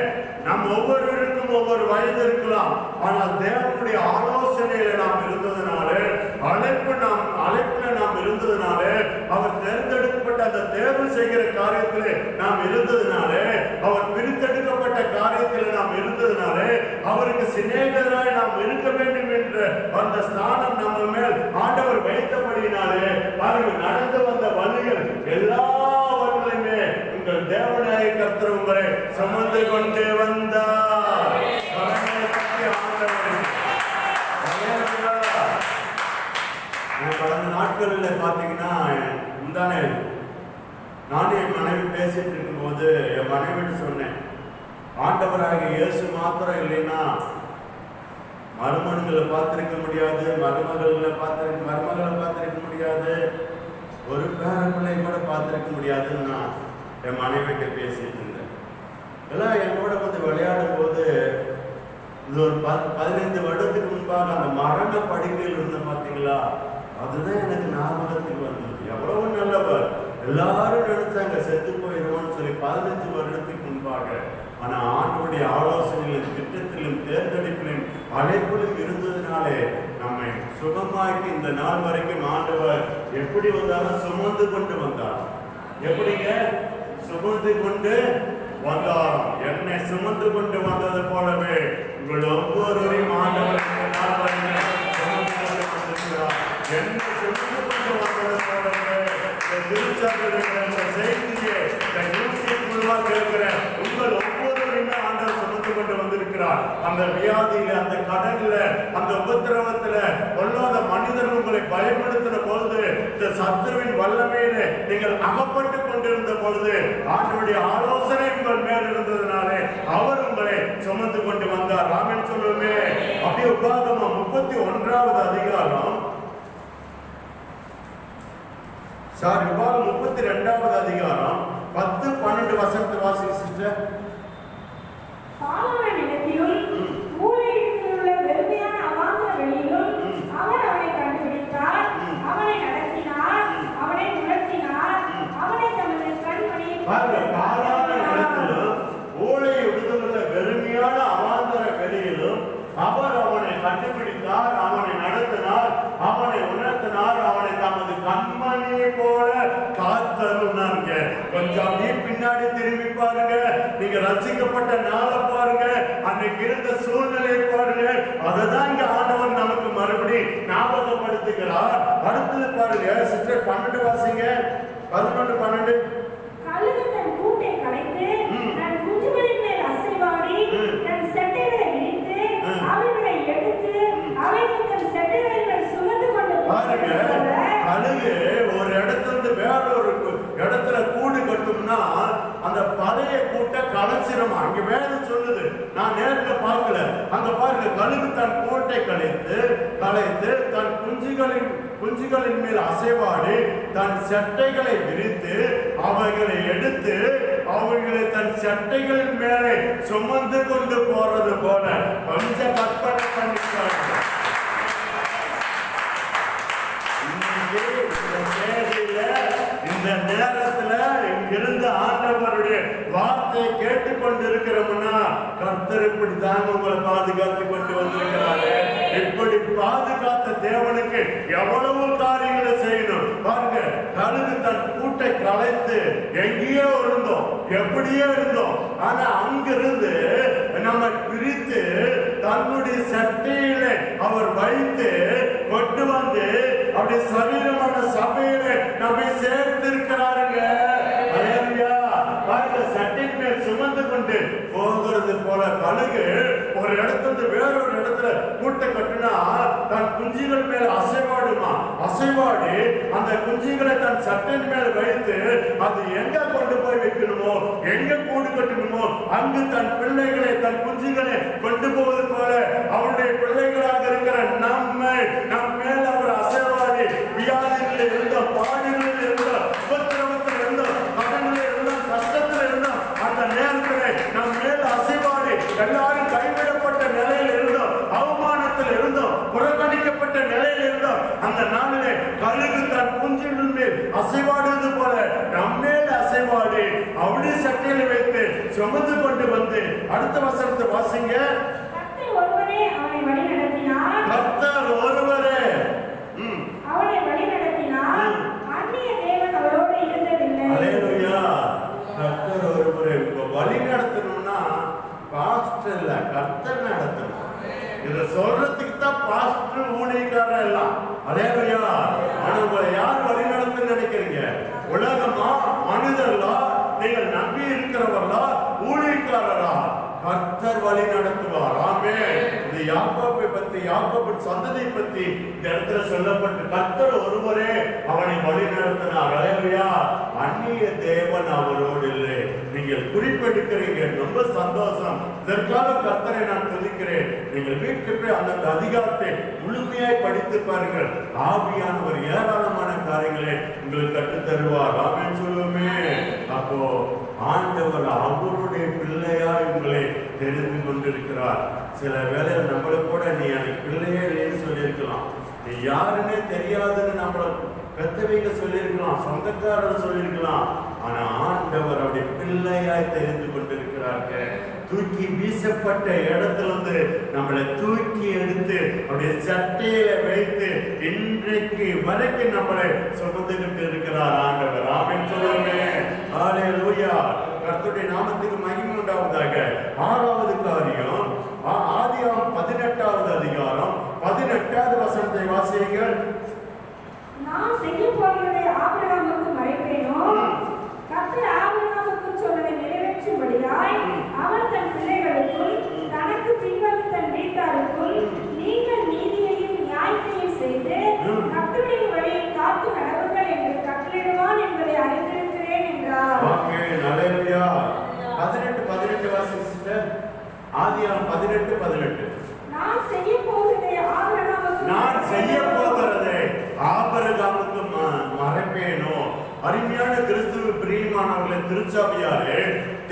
நம் ஒவ்வொருவருக்கும் ஒவ்வொரு வயது இருக்கலாம். ஆனால் தேவனுடைய ஆலோசனையில நாம் இருந்ததுனாலே, அழைப்புல நாம் இருந்ததுனாலே, அவர் தேர்ந்தெடுக்கப்பட்ட அந்த தேர்வு செய்கிற காரியத்திலே நாம் இருந்ததுனாலே, அவர் பிரித்தெடுக்கப்பட்ட காரியத்தில் நாம் இருந்ததுனாலே, அவருக்கு சிநேகிதராய் நாம் இருக்க வேண்டும் என்ற அந்த ஸ்தானம் நம்ம மேல் ஆண்டவர் வைத்தபடியினாலே, பாருங்க, நடந்து வந்த வழிகள் எல்லாவற்றிலுமே உங்கள் தேவனாகிய கர்த்தர் உங்களை சுமந்து கொண்டு வந்தார். கடந்த நாட்களில் பார்த்தீங்கன்னா முந்தானே நானும் என் மனைவி பேசிட்டு இருக்கும்போது என் மனைவிட்டு சொன்னேன், ஆண்டவராகிய இயேசு மாத்திரம் இல்லைன்னா மருமகன்களை பார்த்திருக்க முடியாது, மருமகளை பார்த்திருக்க முடியாது, ஒரு பேர பிள்ளை கூட பார்த்திருக்க முடியாதுன்னு நான் என் மனைவிட்ட பேசிட்டு இருந்தேன். எல்லாம் என்னோட வந்து விளையாடும் போது இது ஒரு 15 வருடத்துக்கு முன்பாக அந்த மரண படுக்கையில் இருந்த பார்த்தீங்களா, அதுதான் எனக்கு ஞாபகத்துக்கு வந்தது. எவ்வளவு நல்லவர், எல்லாரும் நினைச்சாங்க செத்து போயிடுவோம்னு சொல்லி 15 வருடத்துக்கு முன்பாக. ஆனா ஆண்டவருடைய ஆலோசனையிலும் திட்டத்திலும் தேர்ந்தெடுப்பிலும் அழைப்பிலும் இருந்ததுனாலே நம்மை சுகமாக்கி இந்த நாள் வரைக்கும் ஆண்டவர் எப்படி வந்தாலும் சுமந்து கொண்டு வந்தார். எப்படிங்க சுமந்து கொண்டு வந்தார்? என்னை சுமந்து கொண்டு வந்தது போலவே உங்கள் ஒவ்வொருவரையும் ஆண்டவர் இந்த நாள் வரைக்கும் சுமந்து கொண்டு வந்திருக்கிறார். என்னை சுமந்து கொண்டு வந்தது போலவே திருச்சபையில் செய்தியை கேட்கிற உங்கள் ஒவ்வொருவரையுமே ஆண்டவர் சுமந்து கொண்டு வந்திருக்கிறார். அந்த வியாதியில, அந்த கடல்ல, அந்த உபத்திரவத்துல கொள்ளாத மனிதர் உங்களை பயப்படுத்தின பொழுது, இந்த சத்துருவின் வல்லமையிலே நீங்கள் அகப்பட்டு கொண்டிருந்த பொழுது ஆண்டவருடைய ஆலோசனை உங்கள் மேல் இருந்ததுனாலே அவர் உங்களை சுமந்து கொண்டு வந்தார். ஆமென் சொல்லுமே. அப்படியே உபாகமம் 31வது அதிகாரம், உபாகம் 32வது அதிகாரம் 10-12 வசனத்தை வாசிங்க சிஸ்டர். பாலானிடத்திலும் ஊழியத்தில் உள்ள வெறுமையான அவாந்தர வெளியிலும் அவர் அவனை கண்டுபிடித்தார், அவனை நடத்தினார், அவனை உணர்த்தினார், அவனை தமது கண்மணியில் பாலானிடத்திலும் ஊழியத்தில் உள்ள வெறுமையான அவாந்தர வெளியிலும் அவர் அவனை கண்டுபிடித்தார், அவனை நடத்தினார், அவனை உணர்த்தினார், அவனை தமது கண்மணியை போல காத்தருனாங்க. கொஞ்சம் அப்படியே பின்னாடி திரும்பி பாருங்க. நீங்க ரட்சிக்கப்பட்ட நாளை பாருங்க, அன்னைக்கு இருந்த சூழ்நிலையை பாருங்க. அததான் இங்க ஆண்டவர் நமக்கு மறுபடி ஞாபகப்படுத்துகிறார். அடுத்தது பாருங்க சிஸ்டர், 12 வாசிங்க. 11-12. கழுகு தன் கூட்டை கலைத்து சொன்னா அந்த பழைய கூட்டை கலைச்சிரமா. அங்க வேதம் சொல்லுது, நான் நேரில் பார்க்கல. அங்க பாருங்க, கழுகு தன் கூட்டை கலைத்து தன் குஞ்சுகளின் மேல் அசைவாடி தன் சட்டைகளை விரித்து அவைகளை எடுத்து அவர்களை தன் சட்டைகளின் மேலே சுமந்து கொண்டு போறது போல கொஞ்சம் கற்பனை பண்ணிக்கிறாங்க. இந்த நேரத்துல இங்கிருந்த ஆண்டவருடைய வார்த்தை கேட்டுக்கொண்டிருக்கிறோம்னா கர்த்தர் இப்படி தாங்க உங்களை பாதுகாத்து கொண்டு வந்திருக்கிறாரு. இப்படி பாதுகாத்த தேவனுக்கு எவ்வளவு காரியங்களை செய்யணும் பாருங்க. கழுகு தன் கூட்டை கலைத்து எங்கேயோ இருந்தோம், எப்படியோ இருந்தோம். ஆனா அங்கிருந்து நம்ம பிரித்து தன்னுடைய சட்டையிலே அவர் வைத்து கொண்டு வந்து அவருடைய சரீரமான சபையிலே நம்மை சேர்த்திருக்கிறாருங்க. சட்டையின் மேல் சுமந்து கொண்டு போகிறது போல கழுகு ஒரு இடத்துல வேறொரு இடத்துல கூட்டை கட்டுனா தன் குஞ்சுகள் மேல அசைவாடுமா. அசைவாடி அந்த குஞ்சுகளை தன் சட்டையின் மேல வைத்து அது எங்க கொண்டு போய் வைக்கணுமோ, எங்க கூடு கட்டணுமோ அங்கு தன் பிள்ளைகளை தன் குஞ்சுகளை கொண்டு போவது போல அவருடைய பிள்ளைகளாக இருக்கிற நம் மேல அவர் அசைவாடி வியாதிகளில் இருந்தோம், பாடுகளில் இருந்தோம், உபத்திரவத்தில் இருந்தோம், கடனில் இருந்தோம், கஷ்டத்தில் இருந்தோம். அந்த நேரத்தில் நம் மேல் அசைவாடி எல்லாரும் கைவிடப்பட்ட நிலையில் இருந்தோம், அவமானத்தில் இருந்தோம், புறக்கணிக்கப்பட்ட நிலையில் இருந்தோம். அந்த நாளிலே கழுகு தன் குஞ்சுகளின் மேல் அசைவாடுவது போல நம் மேல் அசைவாடி அவருடைய சட்டையில் வைத்து சுமந்து கொண்டு வந்து அடுத்த வசனத்தை வாசிங்க. கர்த்தர் ஒருவரே அவனை வழிநடத்தினார். கர்த்தர் ஒருவரே அவனை வழிநடத்தினார். அந்நிய தேவன் அவரோடு இருந்ததில்லை. அல்லேலூயா. கர்த்தர் ஒருவரே. வழி நடத்தணும்னா பாஸ்டர் இல்ல, கர்த்தர் நடத்தணும். இத சொல்றதுக்கு தான் பாஸ்டர் ஊழியக்காரர் எல்லாம். அல்லேலூயா. ஆனா உங்களை யார் வழி நடத்துன்னு நினைக்கிறீங்க? உலகமா, மனிதர்களா, நீங்கள் நம்பி இருக்கிறவர்களா, ஊழியக்காரரா? கர்த்தர் வழி நடத்துவார். ஆமென். இது யாக்கோபை பத்தி, யாக்கோபின் சந்ததியை பத்தி இந்த இடத்துல சொல்லப்பட்டு கர்த்தர் ஒருவரே அவனை வழி நடத்தினார். அல்லேலூயா. அந்நிய தேவன் அவரோடு இல்லை. நீங்கள் குறிப்பெடுக்கிறீங்க, ரொம்ப சந்தோஷம். இதற்காக கர்த்தரை நான் துதிக்கிறேன். நீங்கள் வீட்டுக்கு போய் அந்த அதிகாரத்தை முழுமையாய் படித்து பாருங்கள். ஆவியானவர் ஏராளமான காரியங்களை உங்களுக்கு கற்றுத் தருவார். ஆமென் சொல்லுவோமே. அப்போ ஆண்டவர் அவருடைய பிள்ளையாய் உங்களை தெரிந்து கொண்டிருக்கிறார். சில வேளை நம்மளை கூட நீ எனக்கு பிள்ளையே இல்லைன்னு சொல்லியிருக்கலாம், நீ யாருன்னே தெரியாதுன்னு நம்மளை பெத்தவங்க சொல்லியிருக்கலாம், சொந்தக்காரர் சொல்லியிருக்கலாம். ஆனா ஆண்டவர் அவருடைய பிள்ளையாய் தெரிந்து கொண்டிருக்கிறார்கள். தூக்கி வீசப்பட்ட இடத்துல இருந்து நம்மளை தூக்கி எடுத்து அவருடைய சட்டையில வைத்து இன்றைக்கு வரைக்கும் நம்மளை சுமந்துகிட்டு இருக்கிறார் ஆண்டவர். ஆமென் சொல்லுமே. அல்லேலூயா. கர்த்தருடைய நாமத்துக்கு மகிமை உண்டாவதாக. 6வது காரியம், ஆதியாகமம் 18வது அதிகாரம் 18வது வசனத்தை வாசியுங்கள். நான் செய்ய போகிறதை ஆபிரகாமுக்கு மறைப்பேனோ? கர்த்தர் ஆபிரகாமுக்கு சொன்னதை நிறைவேற்றும்படியாய் அவன் தன் பிள்ளைகளுக்குள் தனக்கு பின்வரும் தன் வீட்டாருக்குள் நீங்கள் நீதியையும் நியாயத்தையும் செய்து கர்த்தருடைய வழியை காத்து நடவுங்கள் என்று கட்டளையிடுவான் என்பதை அறிந்திருக்கிறேன் என்றார். ஆமென். அல்லேலூயா. 18 வாசிங்க சிஸ்டர். ஆதியாகமம் 18. நான் செய்ய போகிறதை ஆபிரகாமுக்கு மறைப்பேனோ? அருமையான கிறிஸ்துவ பிரியமானவர்களே, திருச்சபையாரே,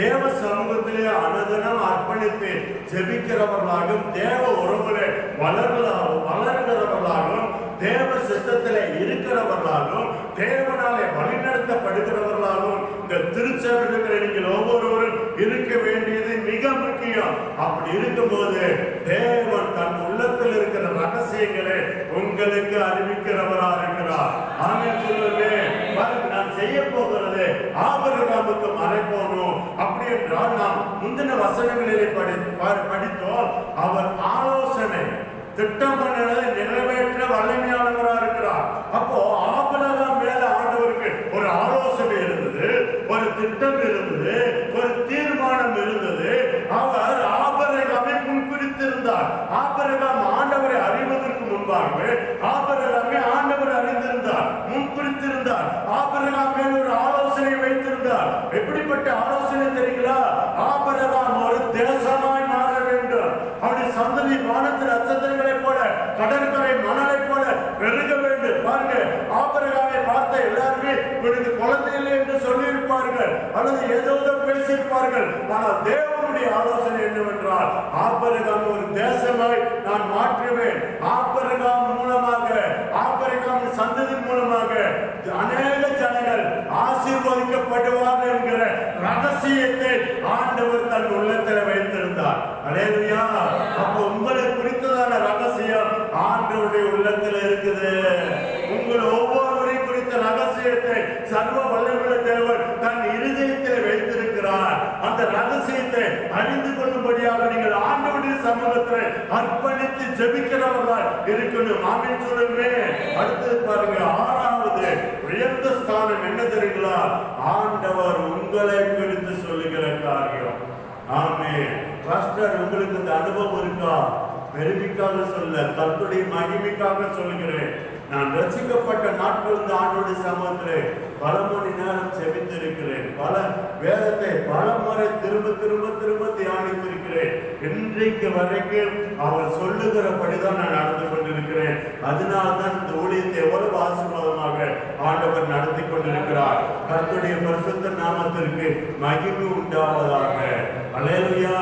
தேவ சமூகத்திலே அனுதினம் அர்ப்பணித்து ஜெபிக்கிறவர்களாகவும் தேவ உறவுகளை வளர்கிறவர்களாகவும் தேவ சித்தத்திலே இருக்கிறவர்களாகவும் தேவனாலே வழிநடத்தப்படுகிறவர்களாகவும் இந்த திருச்சபையில் நீங்கள் ஒவ்வொருவரும் இருக்க வேண்டியது மிக முக்கியம். அப்படி இருக்கும்போது தேவன் தன் உள்ளத்தில் இருக்கிற ரகசியங்களை உங்களுக்கு அறிவிக்கிறவராக இருக்கிறார். ஆமென் சொல்லுவே. நான் செய்ய போகிறது ஆபிரகாமுக்கு மறைப்போனும். அப்படி என்றால் நாம் முந்தின வசனங்களிலே படித்தோம். அவர் ஆலோசனை திட்டம் பண்ணதை நிறைவேற்ற வல்லமையானவராக இருக்கிறார். அப்போ ஆபிரகாம் மேல ஆண்டவருக்கு ஒரு ஆலோசனை இருந்தது, ஒரு திட்டம் இருந்தது, ஒரு தீர்மானம் இருந்தது. அவர் ஆபிரகாமை முன்குறித்திருந்தார். ஆபிரகாம் ஆண்டவரை அறிவதற்கு முன்பாகவே ஆபிரகாமை ஆண்டவர் அறிந்திருந்தார், முன்குறித்திருந்தார். ஆபிரகாம் மேல் ஒரு ஆலோசனை வைத்திருந்தார். கொடுத்தார். எப்படிப்பட்ட ஆலோசனை தெரியுங்களா? ஆபிரகாம் ஒரு தேசமாய் மாற வேண்டும். அவருடைய சந்ததி வானத்தின் நட்சத்திரங்களைப் போல, கடற்கரை மணலை போல பெருக வேண்டும். பாருங்க, ஆபிரகாமை பார்த்த எல்லாருமே இவனுக்கு குழந்தை இல்லை என்று சொல்லி இருப்பார்கள், அல்லது ஏதோ பேசியிருப்பார்கள். ஆனால் தேவனுடைய ஆலோசனை என்னவென்றால், ஆபிரகாம் ஒரு தேசமாய் நான் மாற்றுவேன். ஆபிரகாம் மூலமாக, ஆபிரகாம் சந்ததி மூலமாக அநேக ஜனங்கள் ஆசீர்வதிக்கப்படுவார்கள் என்கிற ரகசியத்தை ஆண்டவர் தன் உள்ளத்தில் வைத்திருந்தார். அல்லேலூயா. அப்போ உங்களை குறித்ததான ரகசியம் ஆண்டவருடைய உள்ளத்தில் இருக்குது. உங்கள் ஒவ்வொருவரையும் குறித்த ரகசியத்தை சர்வ வல்லமையுள்ள தேவன் தன் இருதயத்தில் வைத்திருக்கிறார். அந்த ரகசியத்தை அறிந்து கொள்ளும்படியாக நீங்கள் ஆண்டவருடைய சமூகத்தில் அர்ப்பணித்து ஜெபிக்கிறவர்களாய் இருக்கணும். ஆமென் சொல்லுமே. அடுத்தது பாருங்க, ஆறாவது உயர்ந்த ஸ்தானம் என்ன தெரியுங்களா? ஆண்டவர் உங்களை குறித்து சொல்லுகிற காரியம். ஆமென். பாஸ்டர், உங்களுக்கு இந்த அனுபவம் இருக்கா? பெருமைக்காக சொல்ல, கர்த்தருடைய மகிமைக்காக சொல்லுகிறேன். நான் ரட்சிக்கப்பட்ட நாட்கள் இந்த ஆண்டவருடைய சமூகத்திலே பல மணி நேரம் செபித்திருக்கிறேன். பல வேதத்தை பல முறை திரும்ப திரும்ப திரும்ப தியானித்திருக்கிறேன். இன்றைக்கு வரைக்கும் அவர் சொல்லுகிறபடிதான் நான் நடந்து கொண்டிருக்கிறேன். அதனால்தான் இந்த ஊழியத்தை எவ்வளவு ஆசீர்வாதமாக ஆண்டவர் நடத்தி கொண்டிருக்கிறார். கர்த்தருடைய பரிசுத்த நாமத்திற்கு மகிமை உண்டாவதாக. அல்லேலூயா.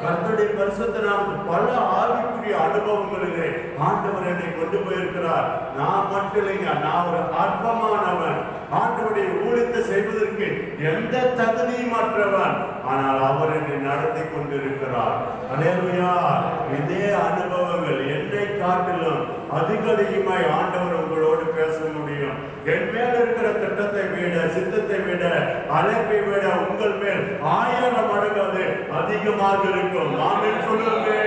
கர்த்தருடைய பரிசுத்த நாமத்தில் பல ஆவிக்குரிய அனுபவங்களிலே ஆண்டவர் என்னை கொண்டு போயிருக்கிறார். நான் மட்டும் இல்லைங்க, நான் ஒரு அற்பமானவன். ஆண்டவருடைய ஊழியத்தை செய்வதற்கு எந்த தகுதியும் அற்றவன். ஆனால் அவர் என்னை நடத்தி கொண்டிருக்கிறார். அல்லேலூயா. இதே அனுபவங்கள் என்னை காட்டிலும் அதிகமாய் ஆண்டவர் உங்களோடு பேச முடியும். என் மேல் இருக்கிற திட்டத்தை விட, சித்தத்தை விட, அழைப்பை விட உங்கள் மேல் 1000 மடங்கு அது அதிகமாக இருக்கும். ஆமென் சொல்லுவே.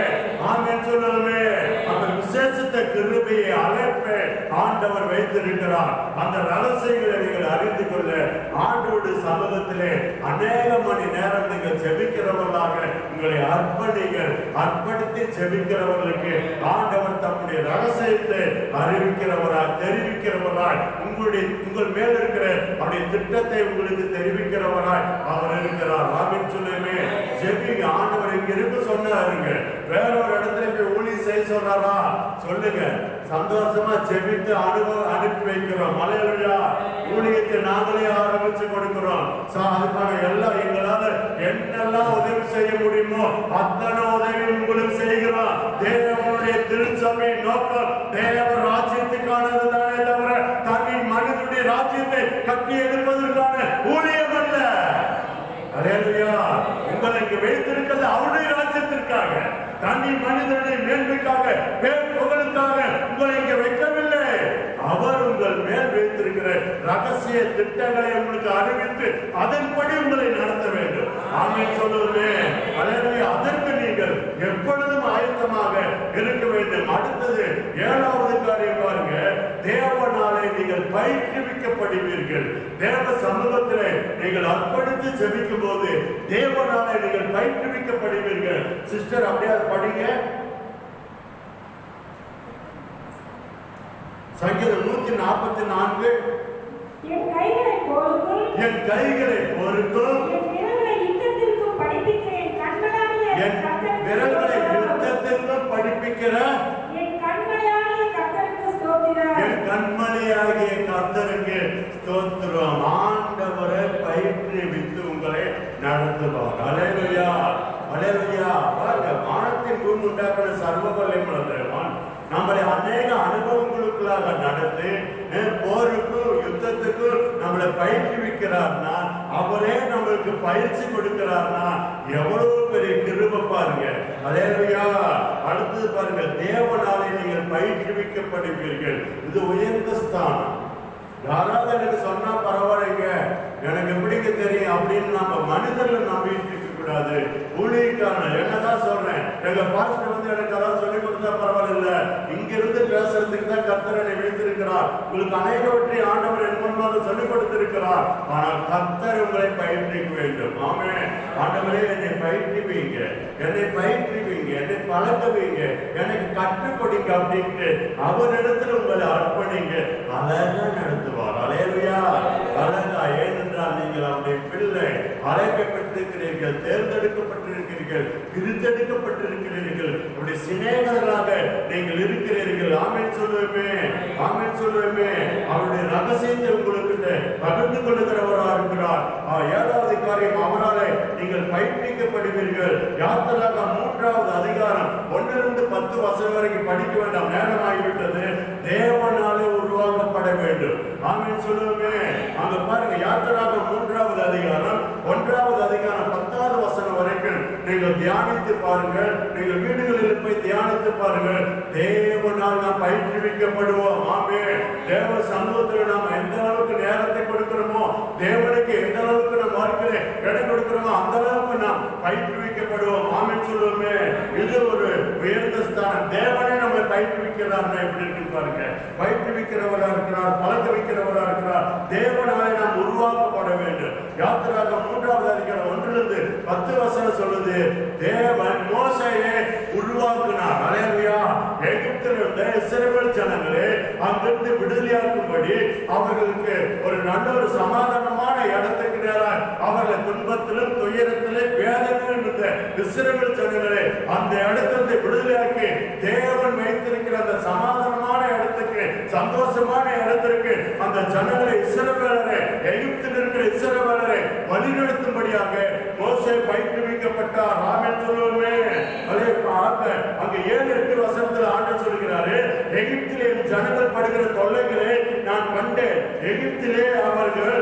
ஆமென் சொல்லுவே. அந்த விசேஷத்தை, கிருபையை, அழைப்பை ஆண்டவர் வைத்திருக்கிறார். அந்த ரகசியங்களை நீங்கள் அறிந்து கொள்ள ஆண்டவருடைய சமூகத்திலே அநேக மணி நேரம் நீங்கள் ஜெபிக்கிறவர்களாக உங்களை அர்ப்பணிங்கள். அர்ப்பணித்து ஜெபிக்கிறவர்களுக்கு ஆண்டவர் தம்முடைய ரகசியத்தை அறிவிக்கிறவராய், தெரிவிக்கிறவராய், உங்கள் மேல் இருக்கிற அவருடைய திட்டத்தை உங்களுக்கு தெரிவிக்கிறவராய் அவர் இருக்கிறார். ஆமென் சொல்லுமே. ஜெபிங்க. ஆண்டவர் இங்க இருக்க சொன்னாருங்க. வேற ஒரு இடத்துல போய் ஊழியம் செய்ய சொல்றாரா? சொல்லுங்க. சந்தோஷமா ஜெபித்து அனுப்பி வைக்கிறோம். அல்லேலூயா. ஊழியத்தை நாங்களே ஆரம்பிச்சு கொடுக்கிறோம். அதுக்கான எல்லாம் எங்களால என்னெல்லாம் உதவி செய்ய முடியுமோ அத்தனை உதவி உங்களுக்கு செய்கிறோம். தேவனுடைய திருச்சபை நோக்கம் தேவ ராஜ்யத்துக்கானது தானே தவிர தனி மனிதனுடைய ராஜ்யத்தை கட்டி எடுப்பதற்கான ஊழியம் அல்ல. அல்லேலூயா. உங்களை இங்கு வைத்திருக்கிறது அவருடைய ராஜ்யத்திற்காக, தனி மனிதனுடைய மேன்மைக்காக, பேர் புகழுக்காக உங்களை இங்க வைக்கவில்லை. அவர் உங்கள் மேல் வைத்திருக்கிற ரகசிய திட்டங்களை உங்களுக்கு அறிவித்து அதன்படி உங்களை நடத்த வேண்டும். ஆமென் சொல்லுவே. அல்லேலூயா. அதற்கு நீங்கள் எப்பொழுதும் ஆயத்தமாக இருக்க வேண்டும். அடுத்தது 7வது காரியம் பாருங்க. தேவனாலே நீங்கள் பயிற்றுவிக்கப்படுவீர்கள். தேவ சமூகத்திலே நீங்கள் அர்ப்பணித்து ஜெபிக்கும் போது தேவனாலே நீங்கள் பயிற்றுவிக்கப்படுவீர்கள். சிஸ்டர், அப்படியே படிங்க. சங்கீதம் 144. என் கைகளை பொறுக்கும், என் கைகளை பொறுக்கும், என் விரல்களை யுத்தத்திற்கும் படிப்பிக்கிற என் கண்மலையாகிய யுத்தத்திற்கும் படிப்பிக்கிற என் கண்மலையாகிய கர்த்தருக்கு ஸ்தோத்திரம். என் கண்மலையாகிய கர்த்தருக்கு ஸ்தோத்திரம். ஆண்டவரை பயிற்றுவித்து உங்களை நடத்துவார். அல்லேலூயா. அல்லேலூயா. பாருங்க, வானத்தின் பூமி உண்டாக்கின சர்வ வல்லமையுள்ள தேவன் நம்மளை அநேக அனுபவங்களுக்குள்ளாக நடத்தி போருக்கும் யுத்தத்துக்கும் நம்மளை பயிற்றுவிக்கிறார்னா, அவரே நம்மளுக்கு பயிற்சி கொடுக்கிறார்னா எவ்வளவு பெரிய கிருபை பாருங்க. அல்லேலூயா. அடுத்தது பாருங்க, தேவனாலே நீங்கள் பயிற்றுவிக்கப்படுவீர்கள். இது உயர்ந்த ஸ்தானம். யாராவது எனக்கு சொன்னா பரவாயில்லைங்க, எனக்கு எப்படிங்க தெரியும் அப்படின்னு நம்ம மனிதர்களை நம்பிட்டு இருக்க கூடாது. ஊழியக்காரன் என்னதான் சொல்றேன், எங்க பாஸ்டர் வந்து எனக்கு அதான் சொல்லி கொடுத்தா பரவாயில்ல, இங்க இருந்து பேசுறதுக்கு தான் கர்த்தர் என்னை வைத்திருக்கிறார். உங்களுக்கு அநேகவற்றை ஆண்டவர் என் முன்பாக சொல்லிக் கொடுத்திருக்கிறார். ஆனால் கர்த்தர் உங்களை பயிற்றுவிக்க வேண்டும். ஆமே. ஆண்டவரே, என்னை பயிற்றுவீங்க, என்னை பயிற்றுவீங்க, என்னை பழக்குவீங்க, எனக்கு கற்றுக் கொடுங்க அப்படின்ட்டு அவரிடத்துல உங்களை அர்ப்பணிங்க. அழகா நடத்துவார். அல்லேலூயா. அழகா. ஏனென்றால் அப்படின்றால் நீங்கள் அவருடைய பிள்ளை, அழைக்கப்பட்டிருக்கிறீர்கள், தேர்ந்தெடுக்கப்பட்டிருக்கிறீர்கள், பிரித்தெடுக்கப்பட்டிருக்கிறீர்கள், அவருடைய சிநேகிதராக நீங்கள் இருக்கிறீர்கள். ஆமென் சொல்லுவேமே, ஆமென் சொல்லுவேமே. அவருடைய ரகசியத்தை உங்களுக்கு பகிர்ந்து கொள்ளுகிறவராக இருக்கிறார். 7வது காரியம், அவராலே நீங்கள் பயிற்சிக்கப்படுவீர்கள். யாத்திராகமம் 3வது அதிகாரம் 1-10 வசனம் வரைக்கும் படிக்க வேண்டாம், நேரமாகிவிட்டது. தேவனாலே உருவாக்கப்பட வேண்டும். ஆமென் சொல்லுவோமே. அங்க பாருங்க, யாத்திராகமம் 3வது அதிகாரம் 1வது அதிகாரம் 10வது வசனம் வரைக்கும் நீங்கள் தியானித்து பாருங்கள். நீங்கள் வீடுகளில் போய் தியானித்து பாருங்கள். தேவனால் நாம் பயிற்றுவிக்கப்படுவோம். ஆமென். தேவ சமூகத்தில் நாம் எந்த அளவுக்கு நேரத்தை கொடுக்கிறோமோ, தேவனுக்கு எந்த அளவுக்கு நம் வாழ்க்கையில இடம் கொடுக்கிறோமோ, அந்த அளவுக்கு நாம் பயிற்றுவிக்கப்படுவோம். ஆமென் சொல்லுவோமே. இது ஒரு உயர்ந்த ஸ்தானம். தேவனே நம்மை பயிற்றுவிக்கிறார். எப்படி இருக்கு பாருங்க. பயிற்றுவிக்கிறவராக இருக்கிறார், பழக்க வைக்கிறவராக இருக்கிறார். தேவனாலே நாம் உருவாக்கப்பட வேண்டும். யாத்திராகமம் 3வது அதிகாரம் 1-10 வசனம் சொல்லுது, தேவன் மோசேயை உருவாக்கினார். அல்லேலூயா. எகிப்தில் இருந்த இஸ்ரவேல் ஜனங்களே அங்கிருந்து விடுதலையாக்கும்படி அவர்களுக்கு ஒரு நல்ல ஒரு சமாதானமான இடத்துக்கு நேராக அவர்களை துன்பத்திலும் துயரத்திலும் வேதனையிலும் இருந்த இஸ்ரவேல் ஜனங்களே அந்த இடத்திலிருந்து விடுதலையாக்கி தேவன் வைத்திருக்கிற அந்த சமாதானமான இடத்துக்கு, சந்தோஷமான இடத்திற்கு அந்த ஜனங்களை, இஸ்ரவேலரை, எகிப்தில் இருக்கிற இஸ்ரவேலரை வழிநடத்தும்படியாக மோசே பயிற்றுவிக்கப்பட்டார். ஆமென் சொல்லுவோமே. அங்க 7-8 வசனத்தில் ஆண்டவர் சொல்கிறாரு, எகிப்திலே ஜனங்கள் படுகிற தொல்லைகளை நான் கண்டேன். எகிப்திலே அவர்கள்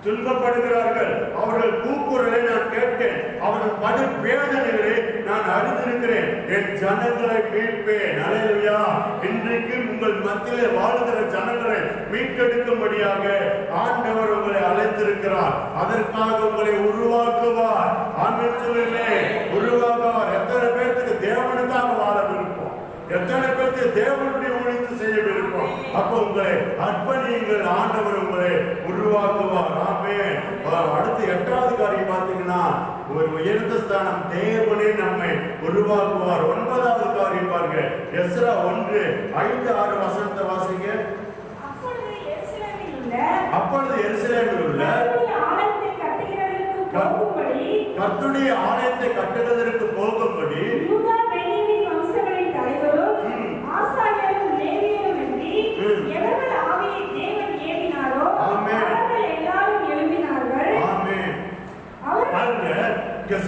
துன்பப்படுகிறார்கள். அவர்கள் கூக்குரலை நான் கேட்டேன். அவர்கள் படு வேதனைகளை நான் அறிந்திருக்கிறேன். என் ஜனங்களை மீட்பேன். அல்லேலூயா. இன்றைக்கு உங்கள் மத்தியிலே வாழ்கிற ஜனங்களை மீட்டெடுக்கும்படியாக ஆண்டவர் உங்களை அழைத்திருக்கிறார். அதற்காக உங்களை உருவாக்குவார். ஆமென் சொல்லுமே. உருவாக்குவார். எத்தனை பேருக்கு தேவனுக்காக வாழ விருப்பம்? எத்தனை பேருக்கு தேவனுடைய ஊழியத்தை செய்ய விருப்பம்? அப்ப உங்களை அர்ப்பணியுங்கள். ஆண்டவர் உங்களை உருவாக்குவார். ஆமென். அடுத்து 8வது காரியம் பார்த்தீங்கன்னா, ஒரு உயர்ந்த ஸ்தானம். தேவனே நம்மை உருவாக்குவார். 9வது காரியம் பாருங்க. எஸ்ரா 1:5-6 வசனத்தை வாசிங்க. அப்பொழுது எருசலேமில் உள்ள கர்த்தருடைய ஆலயத்தை கட்டுவதற்கு போகும்படி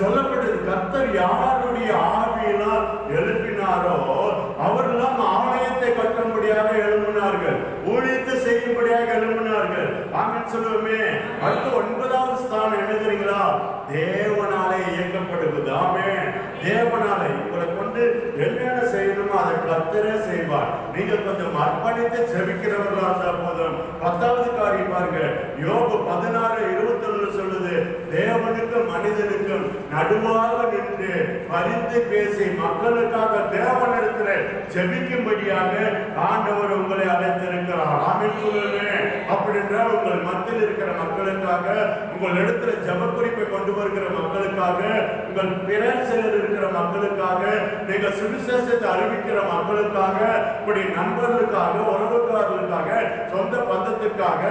சொல்லப்பட்டது, கர்த்தர் யாருடைய ஆவியினால் எழுப்பினாரோ அவர்களெல்லாம் ஆலயத்தை கட்டும்படியாக எழுப்பினார்கள், ஊழியத்தை செய்யும்படியாக எழுப்பினார்கள். ஆமென் சொல்லுவோமே. அடுத்து 9வது ஸ்தானம் என்ன தெரியுங்களா? தேவனாலே இயக்கப்படுவது. ஆமென். தேவனாலே உங்களை கொண்டு என்னென்ன செய்யணுமோ அதை கர்த்தரே செய்வார். நீங்க கொஞ்சம் அர்ப்பணித்து ஜெபிக்கிறவர்களா இருந்தா போதும். 10வது காரியம் பாருங்க. யோபு 16:21 சொல்லுது, தேவனுக்கும் மனிதனுக்கும் நடுவாக நின்று பரிந்து பேசி மக்களுக்காக தேவனிடத்தில் ஜெபிக்கும்படியாக ஆண்டவர் உங்களை அழைத்திருக்கிறார். ஆமென் சொல்லுவேன். அப்படின்னா உங்கள் மத்தியில் இருக்கிற மக்களுக்காக, உங்கள் இடத்துல ஜெப குறிப்பை கொண்டு வருகிற மக்களுக்காக, உங்கள் பிறர் இருக்கிற மக்களுக்காக, நீங்கள் சுவிசேஷத்தை அறிவிக்கிற மக்களுக்காக, இப்படி நண்பர்களுக்காக, உறவுக்காரர்களுக்காக, சொந்த பந்தத்துக்காக,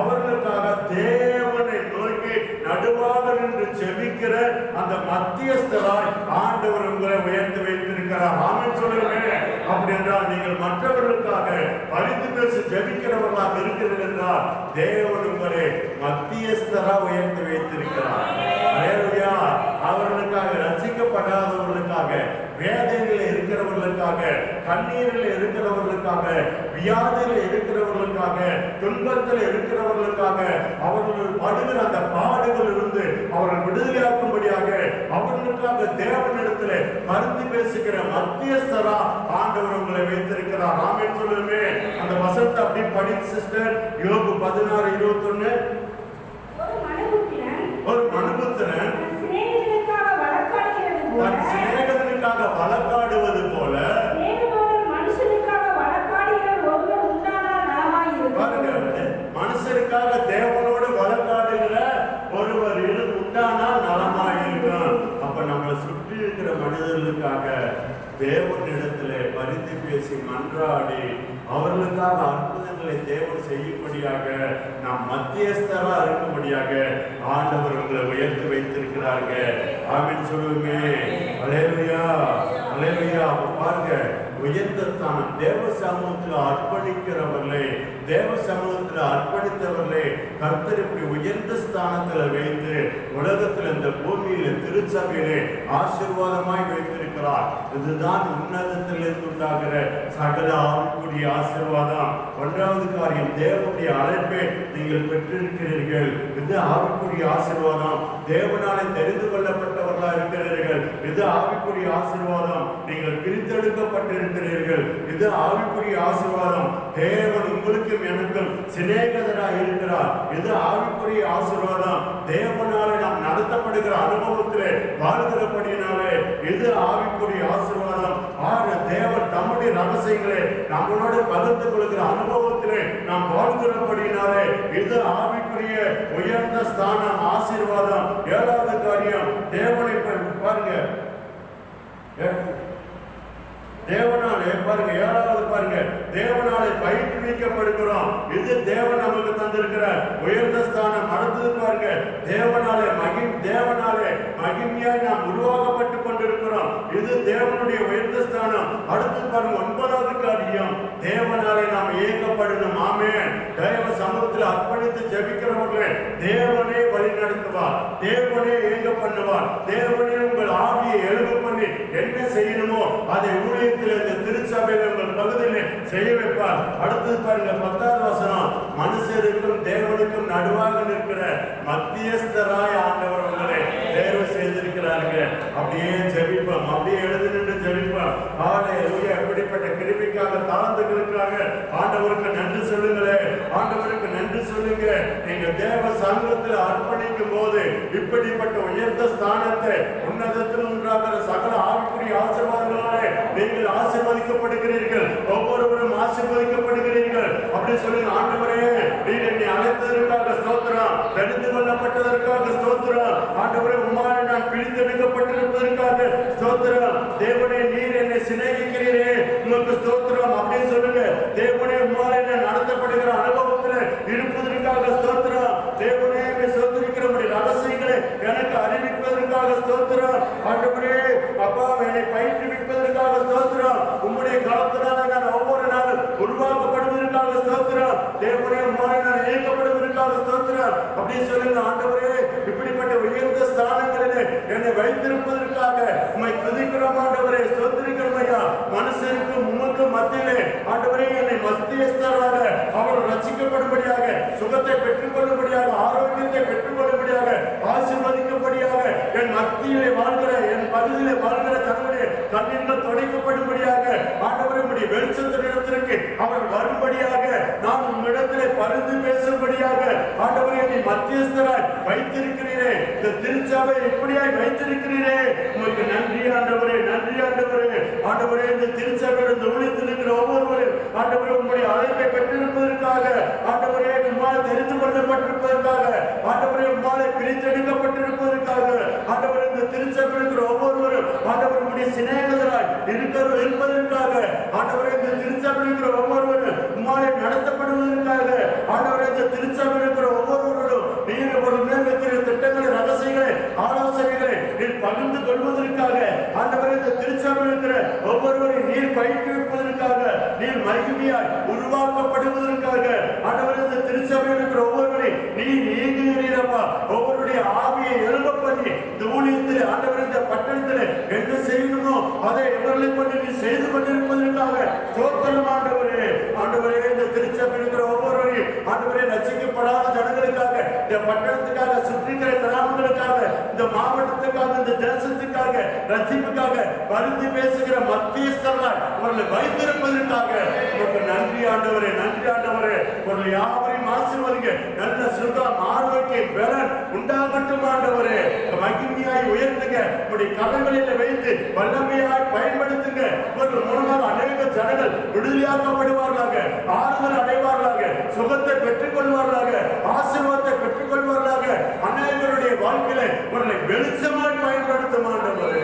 அவர்களுக்காக தேவனை நோக்கி நடுவாக நின்று ஜெபிக்கிற அந்த மத்தியஸ்தராய் ஆண்டவர் உங்களை உயர்த்தி வைத்திருக்கிறார். ஆமென் சொல்லுவேன். அப்படி என்றால் நீங்கள் மற்றவர்களுக்காக பரிந்து பேசி ஜெபிக்கிறவர்களாக இருக்கிறீர்கள் என்றால் தேவன் உங்களை மத்தியஸ்தரா உயர்த்தி வைத்திருக்கிறார். அல்லேலூயா. அவர்களுக்காக, ரட்சிக்கப்படாதவர்களுக்காக, வேதனையில் இருக்கிறவர்களுக்காக, கண்ணீரில் இருக்கிறவர்களுக்காக, வியாதியில் இருக்கிறவர்களுக்காக, துன்பத்தில் இருக்கிறவர்களுக்காக, அவர்கள் படுகிற அந்த பாடுகள் இருந்து அவர்கள் விடுதலையாக்கும்படியாக அவர்களுக்காக தேவனிடத்தில் மருந்து பேசுகிற மத்தியஸ்தரா ஆண்டவர் உங்களை வைத்திருக்கிறார். ஆமென் சொல்லுமே. அந்த வசனத்தை அப்படி படிங்க சிஸ்டர். யோபு 16:21. ஒரு மனுபுத்திரன் தன் சிநேகிதனுக்காக வழக்காடுவது போல மனுஷனுக்காக தேவனோடு வழக்காடுகிற ஒருவர் உண்டானால் நலமாயிருக்கும். அப்ப நம்மளை சுற்றி இருக்கிற மனிதர்களுக்காக தேவனிடத்திலே பரிந்து பேசி மன்றாடி அவர்களுக்காக அற்புதங்களை தேவன் செய்யும்படியாக நாம் மத்தியஸ்தரா இருக்கும்படியாக ஆண்டவர் உங்களை உயர்த்தி வைத்திருக்கிறாங்க. ஆமென் சொல்லுமே. அல்லேலூயா, அல்லேலூயா. பாருங்க, உயர்ந்த ஸ்தானம் தேவ சமூகத்தில் அர்ப்பணிக்கிறவர்களே, தேவ சமூகத்தில் அர்ப்பணித்தவர்களே கர்த்தர் இப்படி உயர்ந்த ஸ்தானத்தில் வைத்து உலகத்தில் இந்த பூமியில திருச்சபையிலே ஆசீர்வாதமாய் வைத்திருக்கிறார். இதுதான் உன்னதத்திலிருந்து உண்டாகிற சகல ஆவிக்குரிய ஆசீர்வாதம். ஒன்றாவது காரியம், தேவனுடைய அழைப்பை நீங்கள் பெற்றிருக்கிறீர்கள். இது ஆவிக்குரிய ஆசீர்வாதம். தேவனாலே தெரிந்து கொள்ளப்பட்டவர்களா இருக்கிறீர்கள். இது ஆவிக்குரிய ஆசீர்வாதம். நீங்கள் பிரித்தெடுக்கப்பட்டிருக்கிறீர்கள். இது ஆவிக்குரிய ஆசீர்வாதம். தேவன் உங்களுக்கும் எனக்கும் சிநேகிதராக இருக்கிறார். இது ஆவிக்குரிய ஆசீர்வாதம். தேவனாலே நாம் நடத்தப்படுகிற அனுபவத்திலே வாழ்கிறபடியினாலே இது ஆவிக்குரிய ஆசீர்வாதம். தேவன் தம்முடைய ரகசியங்களை நம்மளோடு பகிர்ந்து கொள்கிற அனுபவத்திலே நாம் வாழ்கிறபடியினாலே இது ஆவிக்குரிய உயர்ந்த ஸ்தானம், ஆசீர்வாதம். ஏழாவது காரியம், தேவனை பாருங்க, தேவனாலே பாருங்க, ஏழாவது பாருங்க, தேவனாலே பயிற்றுவிக்கப்படுகிறோம். இது தேவன் நமக்கு தந்திருக்கிற உயர்ந்த ஸ்தானம். அடுத்தது பாருங்க, தேவனாலே மகிமையாய் நாம் உருவாக்கப்பட்டு கொண்டிருக்கிறோம். இது தேவனுடைய உயர்ந்த ஸ்தானம். அடுத்தது பாருங்க, ஒன்பதாவது காரியம், தேவனாலே நாம் இயக்கப்படணும். ஆமென். தேவ சமூகத்தில் அர்ப்பணித்து ஜெபிக்கிறவர்களே தேவனே வழி நடத்துவார், தேவனே இயங்க பண்ணுவார், தேவனே உங்கள் ஆவியை எழுத பண்ணி என்ன செய்யணுமோ அதை ஊழிய இந்த திருச்சபையில் உங்கள் பகுதியில் செய்ய வைப்பார். அடுத்தது பாருங்க, 10வது வசனம், மனுஷருக்கும் தேவனுக்கும் நடுவாக நிற்கிற மத்தியஸ்தராய் ஆண்டவர் உங்களை தேர்வு செய்திருக்கிறாருங்க. அப்படியே ஜெபிப்போம், அப்படியே எழுதி நின்று ஜெபிப்போம். ஹல்லேலூயா. எப்படிப்பட்ட கிருபைக்காக, தாழ்ந்துகளுக்காக ஆண்டவருக்கு நன்றி சொல்லுங்களே. ஆண்டவருக்கு நன்றி சொல்லுங்க. நீங்க தேவ சமூகத்தில் அர்ப்பணிக்கும் போது இப்படிப்பட்ட உயர்ந்த ஸ்தானத்தை உன்னதத்தில் உண்டாகிற சகல ஆவிக்குரிய ஆசீர்வாதங்களாலே நீங்கள் ஆசீர்வதிக்கப்படுகிறீர்கள். ஒவ்வொருவரும் ஆசீர்வதிக்கப்படுகிறீர்கள். அப்படி சொல்லி, ஆண்டவரே நீர் என்னை அழைத்ததற்காக ஸ்தோத்திரம், தெரிந்து கொள்ளப்பட்டதற்காக ஸ்தோத்திரம். ஆண்டவரே உம்மாலே நான் பிரித்தெடுக்கப்பட்டிருப்பதற்காக ஸ்தோத்திரம். தேவனே நீர் என்னை சிநேகிக்கிறீரே, உங்களுக்கு ஸ்தோத்திரம். அப்படின்னு சொல்லுங்க. தேவனே உம்மாலே நான் நடத்தப்படுகிற அனுபவத்தில் இருப்பதற்காக ஸ்தோத்திரம். தேவனே ஸ்தோத்திரிக்கிற ரகசியங்களை எனக்கு அறிவிப்பதற்காக ஸ்தோத்திரம். ஆண்டவரே அப்பா என்னை பயிற்றுவிப்பதற்காக ஸ்தோத்திரம். உம்முடைய காலத்தினால நான் ஒவ்வொரு நாளும் உருவாக்கப்படுவதற்காக ஸ்தோத்திரம். தேவனே உம்மாலே நான் இயக்கப்படுவதற்காக ஸ்தோத்திரம். அப்படி சொல்லுங்க. ஆண்டவரே இப்படிப்பட்ட உயர்ந்த ஸ்தானங்களிலே என்னை வைத்திருப்பதற்காக உம்மை துதிக்கிறோம். ஆண்டவரே ஸ்தோத்திரிக்கிறோம் ஐயா. மனுஷருக்கும் உமக்கும் மத்தியிலே ஆண்டவரே என்னை மத்தியஸ்தராக அவர் ரட்சிக்கப்படும்படியாக, சுகத்தை பெற்றுக்கொள்ளும்படியாக, ஆரோக்கியத்தை பெற்றுக்கொள்ளும்படியாக, ஆசீர்வதிக்கும்படியாக, என் மத்தியிலே வாழ்கிற, என் பகுதியிலே வாழ்கிற தன்னுடைய கண்ணீர்கள் துடைக்கப்படும்படியாக, ஆண்டவரே உம்முடைய வெளிச்சத்திற்கு அவர் வரும்படியாக, நான் உம்மிடத்திலே பரிந்து பேசும்படியாக ஆண்டவரே என்னை மத்தியஸ்தராய் வைத்திருக்கிறீரே. இந்த திருச்சபை இப்படியாய் வைத்திருக்கிறீரே. உமக்கு நன்றி ஆண்டவரே, நன்றி ஆண்டவரே. ஆண்டவரே இந்த திருச்சபையில் இந்த ஊழியத்தில் இருக்கிற ஒவ்வொருவரும் ஆண்டவரே உம்முடைய அழைப்பை பெற்றிருப்பதற்காக, ஆண்டவரே உம்மால் தெரிந்து கொள்ளப்பட்டிருப்பதற்காக, ஆண்டவரே உம்மாலே பிரித்தெடுக்கப்பட்டிருப்பதற்காக, ஆண்டவரே இந்த திருச்சபையில் இருக்கிற ஒவ்வொருவரும் ஆண்டவரே உம்முடைய சிநேகிதராய் இருப்பதற்காக, ஆண்டவரே இந்த திருச்சபையில் இருக்கிற ஒவ்வொருவரும் உம்மாலே நடத்தப்படுவதற்காக, ஆண்டவரே இந்த திருச்சபையில் இருக்கிற ஒவ்வொருவரும் நீர் ஒரு மேல் வைக்கிற திட்டங்களை, ரகசியங்களை, ஆலோசனைகளை நீர் பகிர்ந்து கொள்வதற்காக, ஆண்டவரே இந்த திருச்சபையில் இருக்கிற ஒவ்வொருவரையும் நீர் பயிற்றுவிப்பதற்காக, நீர் மகிமையாய் உருவாக்கப்படுவதற்காக, ஆண்டவரே இந்த திருச்சபையில் இருக்கிற ஒவ்வொருவரை நீர் இயங்குகிறீரப்பா. ஒவ்வொருடைய ஆவியை எழுத பண்ணி இந்த ஊழியத்தில், ஆண்டவரே இந்த பட்டணத்தில் என்ன செய்யணுமோ அதை இவர்களை கொண்டு நீ செய்து கொண்டிருப்பதற்காக ஸ்தோத்திரம் ஆண்டவரே. ஆண்டவரே இந்த திருச்சபையில் இருக்கிற ஒவ்வொருவரையும் ஆண்டவரே ரட்சிக்கப்படாத ஜனங்களுக்காக, இந்த பட்டணத்துக்காக, சுற்றிக்கிற கிராமங்களுக்காக, இந்த மாவட்டத்துக்காக, இந்த தேசத்துக்காக, ரட்சிப்புக்காக பரிந்து பேசுகிற மத்தியஸ்தர்களாய் அவர்களை வைத்திருப்பதற்காக உங்களுக்கு நன்றி ஆண்டவரே, நன்றி ஆண்டவரே. அவர்கள் யாவரையும் ஆசீர்வதிங்க. நல்ல சுகம், ஆரோக்கியம், பலன் உண்டாகட்டும் ஆண்டவரே. மகிமையாய் உயர்த்துங்க. உங்களுடைய கரங்களில் வைத்து வல்லமையாய் பயன்படுத்துங்க. இவர்கள் மூலமாக அநேக ஜனங்கள் விடுதலையாக்கப்படுவார்களாக, ஆறுதல் அடைவார்களாக, சுகத்தை பெற்றுக் கொள்வார்களாக, ஆசீர்வாதத்தை பெற்றுக் கொள்வார்களாக. அநேகருடைய வாழ்க்கையில இவர்களை வெளிச்சமாய் பயன்படுத்தும் ஆண்டவரே.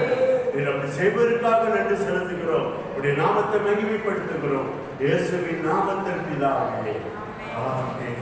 செய்வதற்காக நன்றி செலுத்துகிறோம். உடைய நாமத்தை மகிமைப்படுத்துகிறோம். இயேசுவின் நாமத்தில் பிதாவே. ஆமென்.